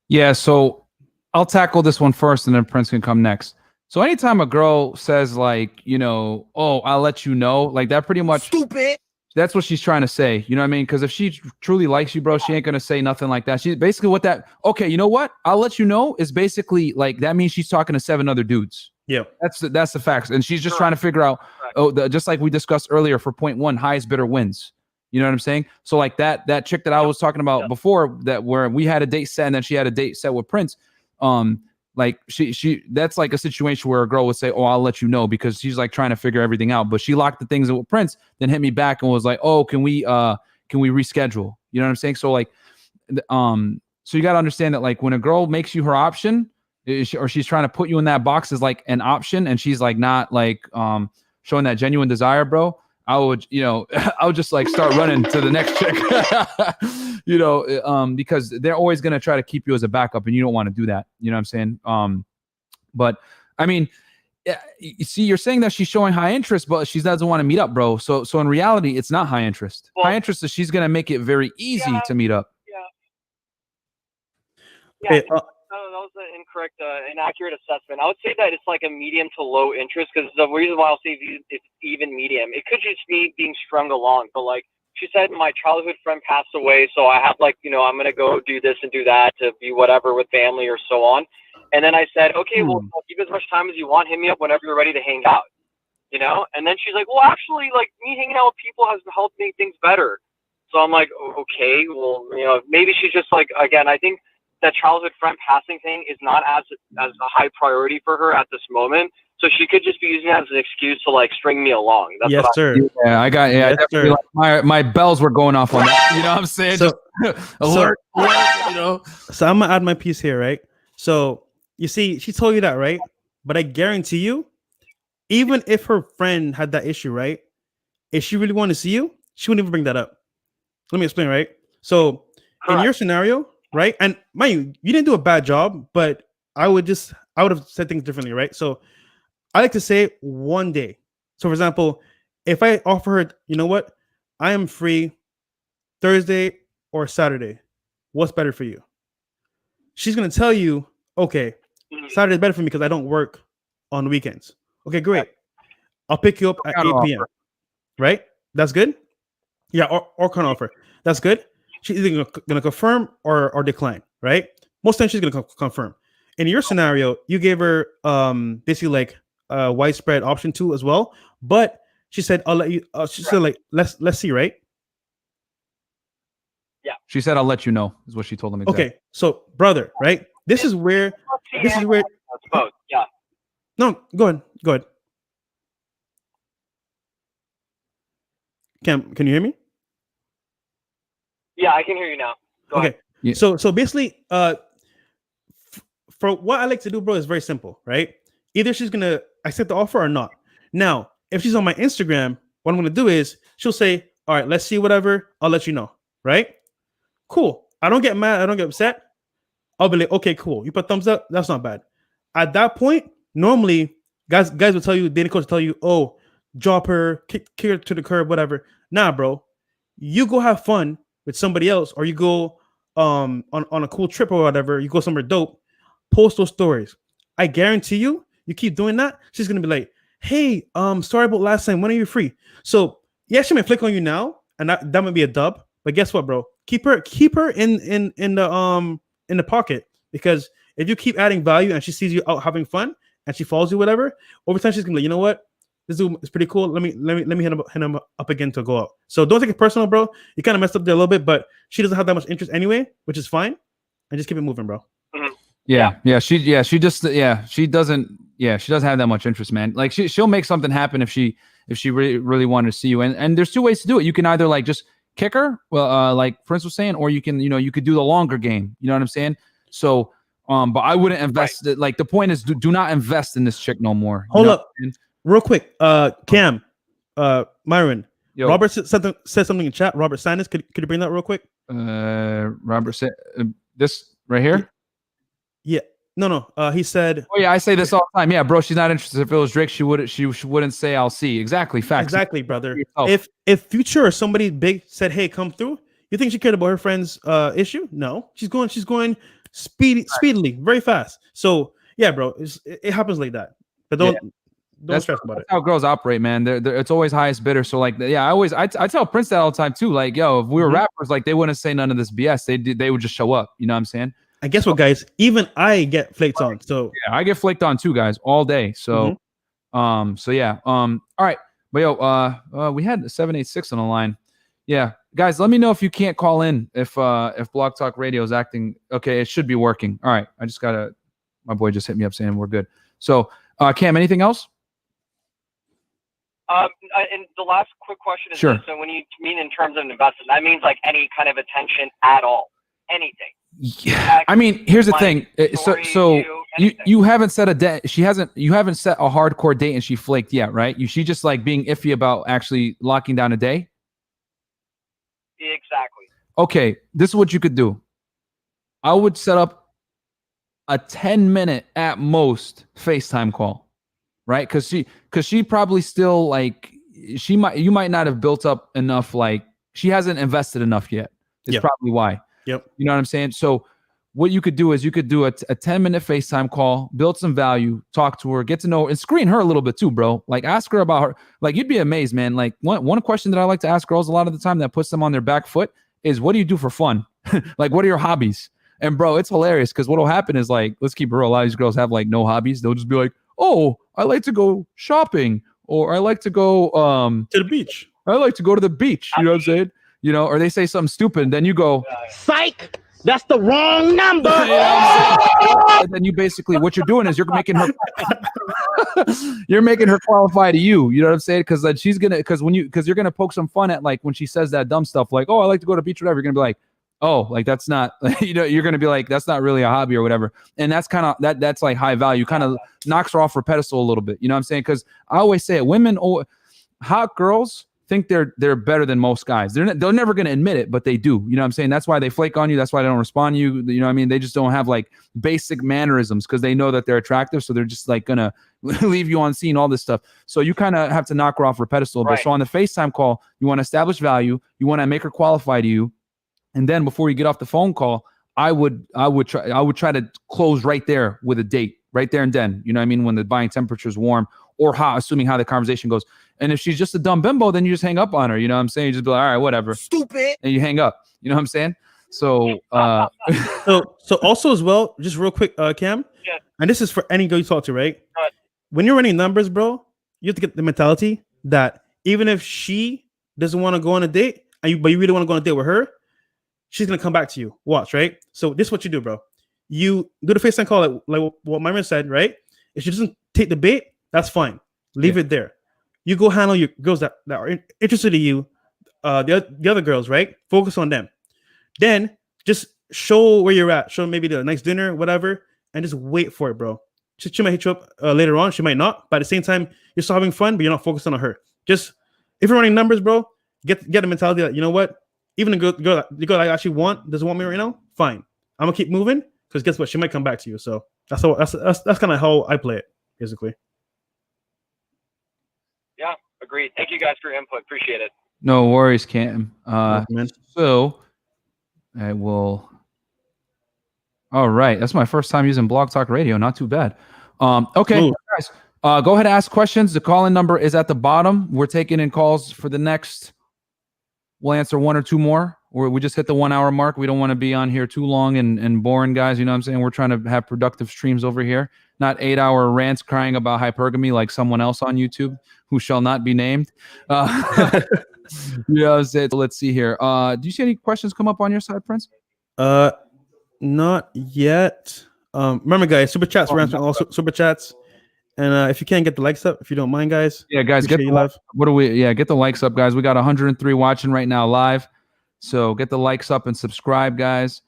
Yeah, so I'll tackle this one first and then Prince can come next. So anytime a girl says like, you know, oh, I'll let you know, like that pretty much Stupid. that's what she's trying to say. You know what I mean? Because if she truly likes you, bro, she ain't gonna say nothing like that. She's basically what that, okay, you know what? I'll let you know is basically like that means she's talking to 7 other dudes. Yeah. That's the facts. And she's just trying to figure out, just like we discussed earlier for point 1, highest bidder wins. You know what I'm saying? So like that chick that I was talking about before, that where we had a date set and then she had a date set with Prince. Like she that's like a situation where a girl would say, oh, I'll let you know, because she's like trying to figure everything out. But she locked the things with Prince, then hit me back and was like, oh, can we reschedule? You know what I'm saying? So like, so you got to understand that like when a girl makes you her option, or she's trying to put you in that box as like an option, and she's like not like showing that genuine desire, bro, I would, you know, I would just like start running to the next chick, you know, because they're always going to try to keep you as a backup, and you don't want to do that. You know what I'm saying? But I mean, you see, you're saying that she's showing high interest, but she doesn't want to meet up, bro. So in reality, it's not high interest. Well, high interest is she's going to make it very easy to meet up. Hey, That was an incorrect, inaccurate assessment. I would say that it's like a medium to low interest, because the reason why I'll say it's even medium. It could just be being strung along, but like she said, my childhood friend passed away, so I have like, you know, I'm gonna go do this and do that to be whatever with family or so on. And then I said, okay, well, I'll give as much time as you want. Hit me up whenever you're ready to hang out, you know. And then she's like, well, actually, like me hanging out with people has helped make things better. So I'm like, okay, well, you know, maybe she's just like, again, I think that childhood friend passing thing is not as a high priority for her at this moment. So she could just be using that as an excuse to like string me along. That's yes, sir. Yeah, I got, Yes, definitely, sir. like, my bells were going off on that. You know what I'm saying? So, alert, you know. So I'm gonna add my piece here, right? So you see, she told you that, right? But I guarantee you, even if her friend had that issue, right? If she really wanted to see you, she wouldn't even bring that up. Let me explain, right? So in your scenario, right? And mind you didn't do a bad job, but I would have said things differently, right? So I like to say one day. So for example, if I offer her, you know what, I am free Thursday or Saturday, what's better for you? She's gonna tell you, okay, Saturday's better for me because I don't work on weekends. Okay, great. I'll pick you up at 8 p.m. Right? That's good. Yeah, or can offer. That's good. She's either gonna confirm or decline, right? Most times she's gonna confirm. In your scenario, you gave her basically like a widespread option 2 as well, but she said, "I'll let you." She said, "Like let's see," right? Yeah. She said, "I'll let you know," is what she told him. Exactly. Okay, so brother, right? This is where That's both. Yeah. No, go ahead. Go ahead. Can you hear me? Yeah, I can hear you now. Go ahead. Yeah. So basically, for what I like to do, bro, is very simple, right? Either she's gonna accept the offer or not. Now, if she's on my Instagram, what I'm gonna do is she'll say, "All right, let's see whatever. I'll let you know." Right? Cool. I don't get mad. I don't get upset. I'll be like, "Okay, cool. You put thumbs up. That's not bad." At that point, normally guys will tell you, dating coach will tell you, "Oh, drop her, kick her to the curb, whatever." Nah, bro. You go have fun with somebody else, or you go on a cool trip or whatever. You go somewhere dope. Post those stories. I guarantee you keep doing that, she's gonna be like, "Hey, sorry about last time. When are you free?" So yeah, she may flick on you now, and that might be a dub. But guess what, bro? Keep her in the pocket, because if you keep adding value and she sees you out having fun and she follows you, whatever, over time she's gonna be like, "You know what? This dude is pretty cool. Let me hit him up again to go out." So don't take it personal, bro. You kind of messed up there a little bit, but she doesn't have that much interest anyway, which is fine. And just keep it moving, bro. She doesn't have that much interest, man. Like she'll make something happen if she really wanted to see you. And there's two ways to do it. You can either like just kick her, like Prince was saying, or you can, you could do the longer game. You know what I'm saying? So, but I wouldn't invest. Right. Like the point is, do not invest in this chick no more. Hold up, real quick. Cam, Myron, Yo. Robert said something in chat. Robert Sanders, could you bring that real quick? Robert said this right here. Yeah. No. He said. Oh yeah, I say this all the time. Yeah, bro, she's not interested. If it was Drake, she wouldn't say I'll see. Exactly. Facts. Exactly, brother. If Future or somebody big said, "Hey, come through," you think she cared about her friend's issue? No. She's going speedily, very fast. So yeah, bro, it happens like that. But don't stress about it. That's how girls operate, man. It's always highest bidder. So like, yeah, I tell Prince that all the time too. Like, yo, if we were rappers, like they wouldn't say none of this BS. They would just show up. You know what I'm saying? And guess what, guys? Even I get flaked on. So yeah, I get flaked on too, guys, all day. So, so yeah. All right, but yo, we had 786 on the line. Yeah, guys, let me know if you can't call in if Blog Talk Radio is acting okay. It should be working. All right, my boy just hit me up saying we're good. So, Cam, anything else? And the last quick question is sure. This. So when you mean in terms of investment, that means like any kind of attention at all, anything. Yeah, I mean, here's the thing. So you haven't set a date. You haven't set a hardcore date, and she flaked yet, right? She just like being iffy about actually locking down a day. Exactly. Okay, this is what you could do. I would set up a 10-minute at most FaceTime call, right? Because she probably still like you might not have built up enough. Like she hasn't invested enough yet. It's probably why. Yep. You know what I'm saying? So what you could do is you could do a 10-minute FaceTime call, build some value, talk to her, get to know her, and screen her a little bit too, bro. Like ask her about her. Like you'd be amazed, man. Like one question that I like to ask girls a lot of the time that puts them on their back foot is, what do you do for fun? Like, what are your hobbies? And bro, it's hilarious because what'll happen is, like, let's keep it real. A lot of these girls have like no hobbies. They'll just be like, "Oh, I like to go shopping," or "I like to go to the beach. I like to go to the beach." You know what I'm saying? You know, or they say something stupid, then you go, "Psych, that's the wrong number." You know and then you basically, what you're doing is you're making her qualify to you. You know what I'm saying? Because then because you're gonna poke some fun at, like, when she says that dumb stuff like, "Oh, I like to go to the beach," whatever. You're gonna be like, "Oh, like that's not," you're gonna be like, "That's not really a hobby," or whatever. And that's kind of that's like high value, kind of knocks her off her pedestal a little bit. You know what I'm saying? Because I always say it, hot girls think they're better than most guys. They're never going to admit it, but they do. You know what I'm saying? That's why they flake on you. That's why they don't respond to you. You know what I mean? They just don't have like basic mannerisms because they know that they're attractive. So they're just like going to leave you on scene, all this stuff. So you kind of have to knock her off her pedestal. Right. But so on the FaceTime call, you want to establish value. You want to make her qualify to you. And then before you get off the phone call, I would try to close right there with a date, right there and then. You know what I mean? When the buying temperature is warm or hot, assuming how the conversation goes. And if she's just a dumb bimbo, then you just hang up on her. You know what I'm saying? You just be like, "All right, whatever." Stupid. And you hang up. You know what I'm saying? So, so also as well, just real quick, Cam. Yeah. And this is for any girl you talk to, right? When you're running numbers, bro, you have to get the mentality that even if she doesn't want to go on a date, but you really want to go on a date with her, she's gonna come back to you. Watch, right? So this is what you do, bro. you do the FaceTime call, like what Myron said, right? If she doesn't take the bait, that's fine. Leave it there. You go handle your girls that are interested in you, the other girls, right? Focus on them. Then just show where you're at. Show maybe the next dinner, whatever, and just wait for it, bro. She might hit you up later on. She might not. But at the same time, you're still having fun, but you're not focused on her. Just if you're running numbers, bro, get the mentality that, you know what? Even the girl I actually want doesn't want me right now. Fine, I'm gonna keep moving because guess what? She might come back to you. So that's kind of how I play it, basically. Yeah, agreed. Thank you guys for your input. Appreciate it. No worries, Cam. Man. So I will. All right, that's my first time using Blog Talk Radio. Not too bad. Okay, Ooh. guys, go ahead and ask questions. The call-in number is at the bottom. We're taking in calls for the next. We'll answer one or two more. We just hit the 1 hour mark. We don't want to be on here too long and boring, guys. You know what I'm saying? We're trying to have productive streams over here, not 8 hour rants crying about hypergamy like someone else on YouTube who shall not be named. You know what I'm saying? So let's see here. Do you see any questions come up on your side, Prince? Not yet. Remember, guys, super chats. We're answering all super chats. And if you can get the likes up, if you don't mind, guys. Yeah, guys, get the likes. What do we? Yeah, get the likes up, guys. We got 103 watching right now live, so get the likes up and subscribe, guys.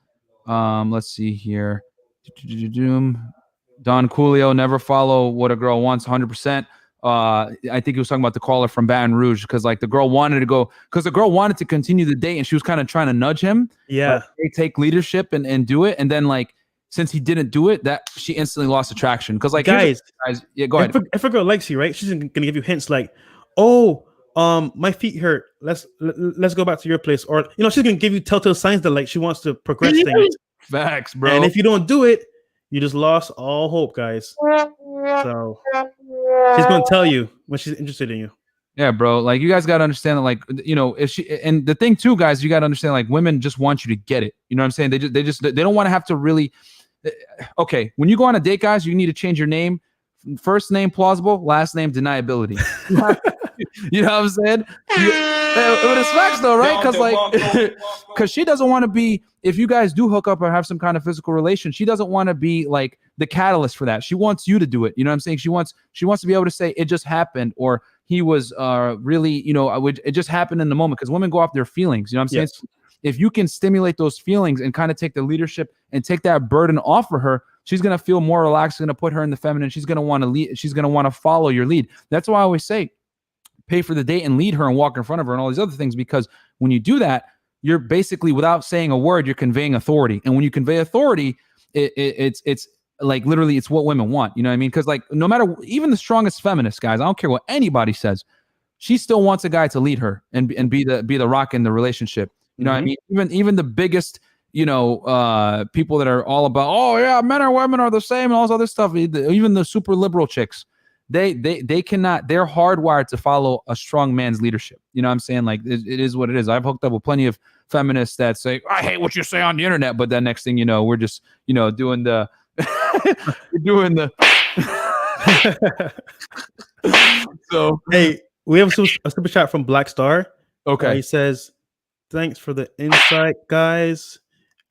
Let's see here. Don Coolio, never follow what a girl wants. 100%. I think he was talking about the caller from Baton Rouge because like the girl wanted to go because the girl wanted to continue the date and she was kind of trying to nudge him. Yeah, they take leadership and do it, and then like. Since he didn't do it, that she instantly lost attraction. Because like guys, yeah, go ahead. If a girl likes you, right, she's gonna give you hints like, "Oh, my feet hurt. Let's go back to your place," or you know, she's gonna give you telltale signs that like she wants to progress things. Facts, bro. And if you don't do it, you just lost all hope, guys. So she's gonna tell you when she's interested in you. Yeah, bro. Like you guys gotta understand that, like you know, if she and the thing too, guys, you gotta understand like women just want you to get it. You know what I'm saying? They don't want to have to really. Okay, when you go on a date, guys, you need to change your name. First name plausible, last name deniability. You know what I'm saying? But it's facts though, right? Because like, because she doesn't want to be. If you guys do hook up or have some kind of physical relation, she doesn't want to be like the catalyst for that. She wants you to do it. You know what I'm saying? She wants to be able to say it just happened or he was really, you know, it just happened in the moment. Because women go off their feelings. You know what I'm saying? Yes. If you can stimulate those feelings and kind of take the leadership and take that burden off of her, she's going to feel more relaxed. Going to put her in the feminine. She's going to want to lead. She's going to want to follow your lead. That's why I always say, pay for the date and lead her and walk in front of her and all these other things. Because when you do that, you're basically, without saying a word, you're conveying authority. And when you convey authority, it's like literally it's what women want. You know what I mean? Because like no matter, even the strongest feminist guys, I don't care what anybody says, she still wants a guy to lead her and be the rock in the relationship. You know what I mean? Even the biggest, you know, people that are all about, oh yeah, men and women are the same and all this other stuff. Even the super liberal chicks, they cannot. They're hardwired to follow a strong man's leadership. You know what I'm saying? Like it is what it is. I've hooked up with plenty of feminists that say, I hate what you say on the internet, but then next thing you know, we're just, you know, doing the So hey, we have a super chat from Black Star. Okay, he says, "Thanks for the insight, guys.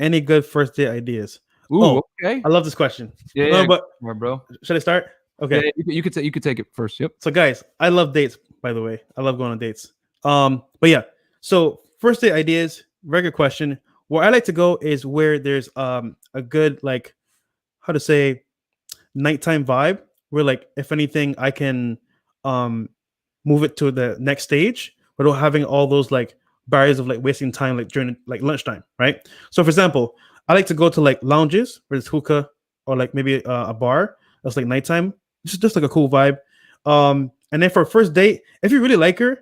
Any good first date ideas?" Ooh, okay. I love this question. Yeah, but more, bro. Should I start? Okay, yeah, you could take it first. Yep. So, guys, I love dates. By the way, I love going on dates. But yeah. So, first date ideas. Very good question. Where I like to go is where there's a good like, how to say, nighttime vibe. Where like, if anything, I can move it to the next stage without having all those like barriers of like wasting time like during like lunchtime, right? So for example, I like to go to like lounges where there's hookah or like maybe a bar that's like nighttime, just like a cool vibe. And then for a first date, if you really like her,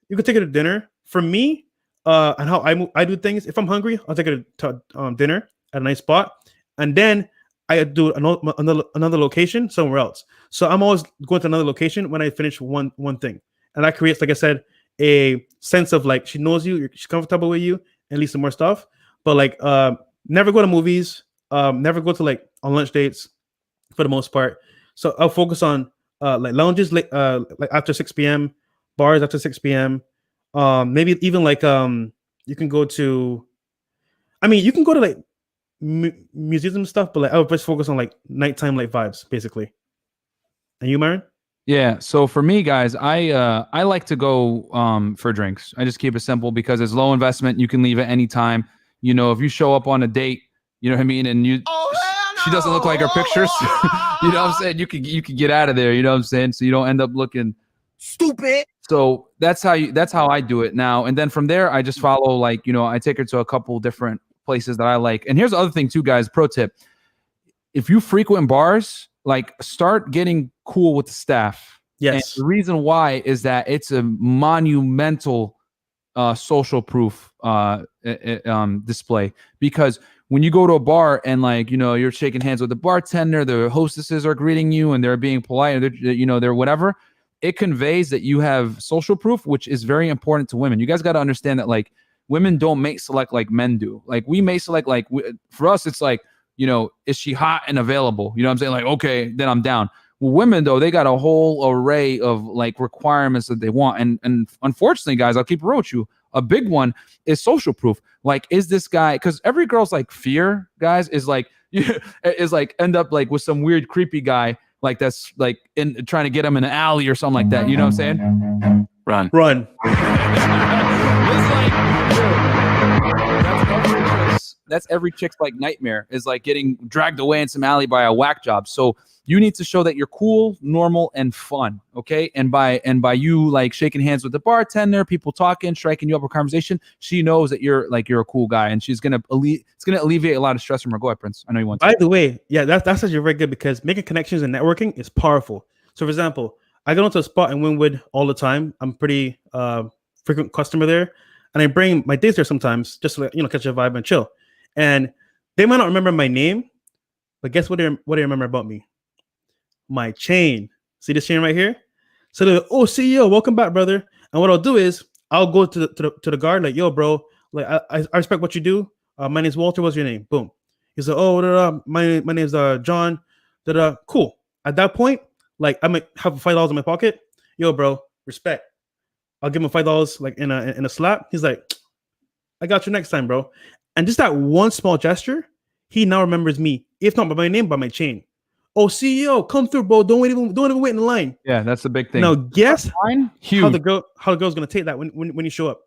you could take her to dinner. For me, and how I do things, if I'm hungry, I'll take her to dinner at a nice spot, and then I do another location somewhere else. So I'm always going to another location when I finish one thing, and that creates, like I said, a sense of like she knows you, she's comfortable with you, and least some more stuff. But like, never go to movies, never go to like on lunch dates, for the most part. So I'll focus on like lounges, like after 6 p.m., bars after 6 p.m. Maybe even like you can go to, I mean, you can go to like museum stuff, but like I would just focus on like nighttime like vibes, basically. And you, Myron? Yeah. So for me, guys, I like to go for drinks. I just keep it simple because it's low investment. You can leave at any time. You know, if you show up on a date, you know what I mean, and she doesn't look like her pictures. You know what I'm saying? You could get out of there. You know what I'm saying? So you don't end up looking Stupid. So that's how I do it now. And then from there, I just follow, like, you know, I take her to a couple different places that I like. And here's the other thing too, guys, pro tip. If you frequent bars, like, start getting cool with the staff. Yes. And the reason why is that it's a monumental social proof display, because when you go to a bar and, like, you know, you're shaking hands with the bartender, the hostesses are greeting you and they're being polite, and they're whatever, it conveys that you have social proof, which is very important to women. You guys got to understand that, like, women don't mate select like men do. Like, we mate select, like, for us, it's like, you know, is she hot and available? You know what I'm saying? Like, okay, then I'm down. Well, women, though, they got a whole array of, like, requirements that they want. And unfortunately, guys, I'll keep it real with you. A big one is social proof. Like, is this guy, because every girl's, like, fear, guys, is like, end up, like, with some weird, creepy guy, like, that's, like, in trying to get him in an alley or something like that. You know what I'm saying? Run. That's every chick's, like, nightmare, is, like, getting dragged away in some alley by a whack job. So you need to show that you're cool, normal, and fun. Okay. And by you, like, shaking hands with the bartender, people talking, striking you up a conversation, she knows that you're a cool guy, and it's gonna alleviate a lot of stress from her. Go ahead, Prince. I know you want to. By the way, yeah, that's actually very good, because making connections and networking is powerful. So, for example, I go into a spot in Wynwood all the time. I'm pretty frequent customer there, and I bring my dates there sometimes just to, you know, catch a vibe and chill. And they might not remember my name, but guess what they remember about me? My chain. See this chain right here? So they're like, "Oh, CEO, welcome back, brother." And what I'll do is I'll go to the guard, like, "Yo, bro, like, I respect what you do. My name's Walter. What's your name?" Boom. He's like, "Oh, my name's John." Cool. At that point, like, I might have $5 in my pocket. "Yo, bro, respect." I'll give him $5, like, in a slap. He's like, "I got you next time, bro." And just that one small gesture, he now remembers me, if not by my name, by my chain. "Oh, CEO, come through, bro. Don't even wait in the line." Yeah, that's the big thing. Now, guess Huge. how the girl's gonna take that when you show up.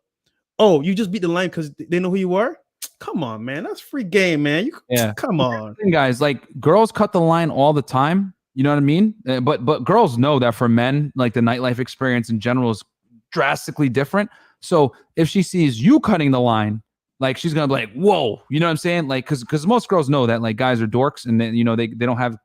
"Oh, you just beat the line because they know who you are." Come on, man. That's free game, man. Come on, guys. Like, girls cut the line all the time. You know what I mean? But girls know that for men, like, the nightlife experience in general is drastically different. So if she sees you cutting the line, like, she's gonna be like, "Whoa," you know what I'm saying? Like, because most girls know that, like, guys are dorks, and then, you know, they don't have,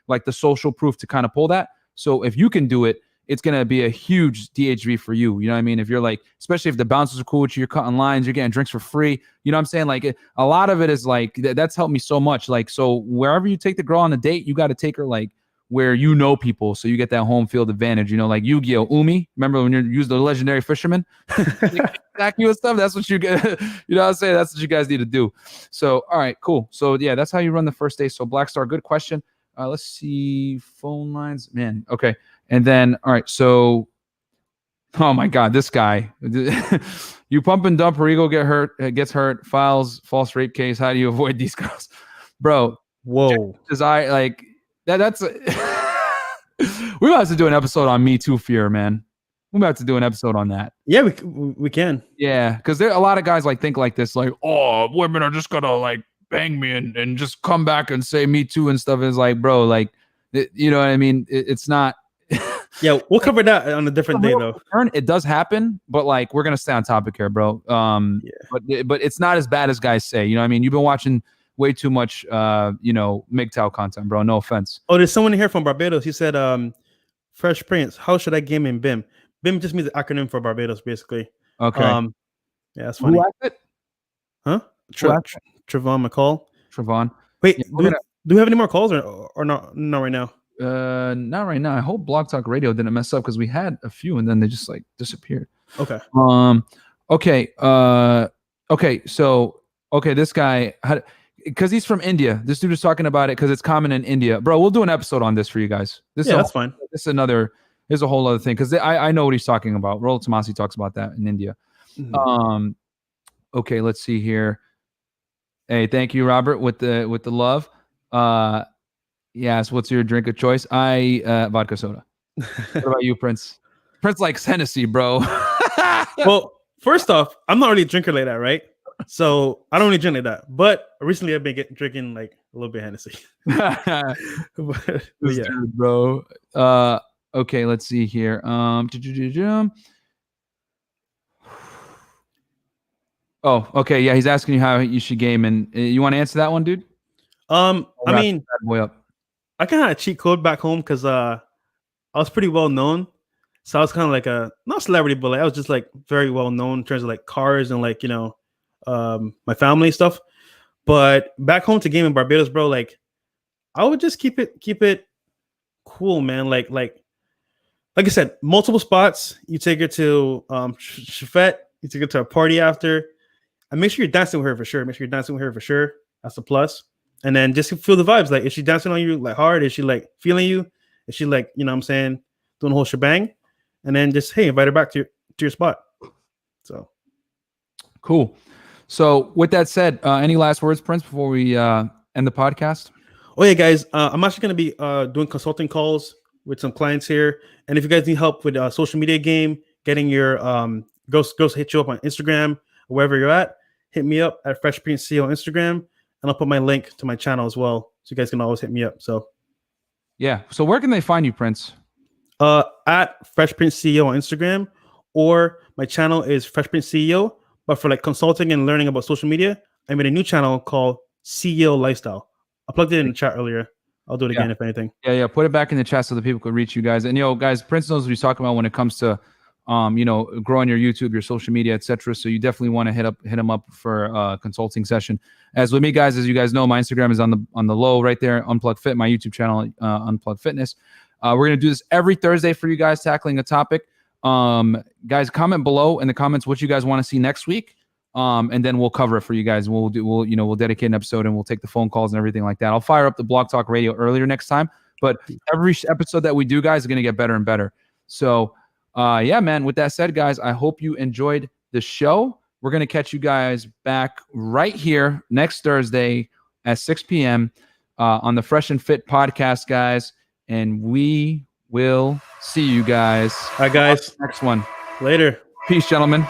like, the social proof to kind of pull that. So if you can do it, it's gonna be a huge DHV for you. You know what I mean? If you're, like, especially if the bouncers are cool with you, you're cutting lines, you're getting drinks for free. You know what I'm saying? Like, a lot of it is like that's helped me so much. Like, so wherever you take the girl on a date, you got to take her, like, where you know people, so you get that home field advantage. You know, like Yu-Gi-Oh! Umi. Remember when you use the legendary fisherman? Attack you and stuff. That's what you get. You know what I'm saying? That's what you guys need to do. So, all right, cool. So yeah, that's how you run the first day. So, Black Star, good question. Let's see, phone lines, man. Okay, and then all right. So, oh my God, this guy. You pump and dump, her ego gets hurt, files false rape case. How do you avoid these girls, bro? Whoa. Because I like. That's we might have to do an episode on Me Too fear, man. We might have to do an episode on that. Yeah, we can. Yeah, because there a lot of guys, like, think like this, like, "Oh, women are just gonna, like, bang me and just come back and say Me Too and stuff." Is like, bro, like, you know what I mean? It's not. Yeah, we'll cover that on a different day, though. It does happen, but, like, we're gonna stay on topic here, bro. Yeah. But it's not as bad as guys say. You know what I mean? You've been watching way too much, you know, MGTOW content, bro. No offense. Oh, there's someone here from Barbados. He said, "Fresh Prince, how should I game in BIM?" BIM just means the acronym for Barbados, basically. Okay. Yeah, that's funny. Who asked it? Huh? Trevon McCall. Trevon. Wait, Yeah, do we have any more calls or not? Not right now. Not right now. I hope Blog Talk Radio didn't mess up, because we had a few and then they just, like, disappeared. Okay. Okay. So, this guy had, because he's from India. This dude is talking about it because it's common in India, bro. We'll do an episode on this for you guys. That's fine. Here's a whole other thing, because I know what he's talking about. Rollo Tomasi talks about that in India. Mm-hmm. Okay, let's see here. Hey, thank you, Robert, with the love. Yes, what's your drink of choice? Vodka soda. What about you, Prince? Prince likes Hennessy, bro. Well, first off, I'm not really a drinker like that, right? So I don't really drink like that. But recently I've been drinking like a little bit of Hennessy. but yeah. Dude, bro. Okay, let's see here. Oh, okay. Yeah, he's asking you how you should game, and you want to answer that one, dude? I mean, that boy up. I kind of had a cheat code back home because I was pretty well known. So I was kind of like a not celebrity, but like I was just like very well known in terms of like cars and like, you know, my family stuff. But back home to game in Barbados, bro, like I would just keep it cool, man. Like I said, multiple spots. You take her to Chafette, you take her to a party after. And make sure you're dancing with her for sure. Make sure you're dancing with her for sure. That's a plus. And then just feel the vibes. Like, is she dancing on you like hard? Is she like feeling you? Is she like, you know what I'm saying, doing the whole shebang? And then just, hey, invite her back to your spot. So cool. So with that said, any last words, Prince, before we end the podcast? Oh yeah, guys, I'm actually going to be doing consulting calls with some clients here. And if you guys need help with social media game, getting your girls hit you up on Instagram, wherever you're at, hit me up at FreshPrinceCeo on Instagram, and I'll put my link to my channel as well, so you guys can always hit me up. So yeah. So where can they find you, Prince? At FreshPrinceCeo on Instagram, or my channel is FreshPrinceCeo. But for like consulting and learning about social media, I made a new channel called CEO Lifestyle. I plugged it in the chat earlier. I'll do it again if anything. Yeah. Put it back in the chat so that people could reach you guys. And guys, Prince knows what he's talking about when it comes to growing your YouTube, your social media, etc. So you definitely want to hit him up for a consulting session. As with me, guys, as you guys know, my Instagram is on the low right there. Unplugfit, my YouTube channel, Unplugfitness. We're gonna do this every Thursday for you guys, tackling a topic. Guys, comment below in the comments what you guys want to see next week, and then we'll cover it for you guys. We'll dedicate an episode and we'll take the phone calls and everything like that. I'll fire up the Blog Talk Radio earlier next time, but every episode that we do, guys, is gonna get better and better. So. Yeah, man. With that said, guys, I hope you enjoyed the show. We're going to catch you guys back right here next Thursday at 6 p.m. On the Fresh and Fit podcast, guys. And we will see you guys. All right, guys. Next one. Later. Peace, gentlemen.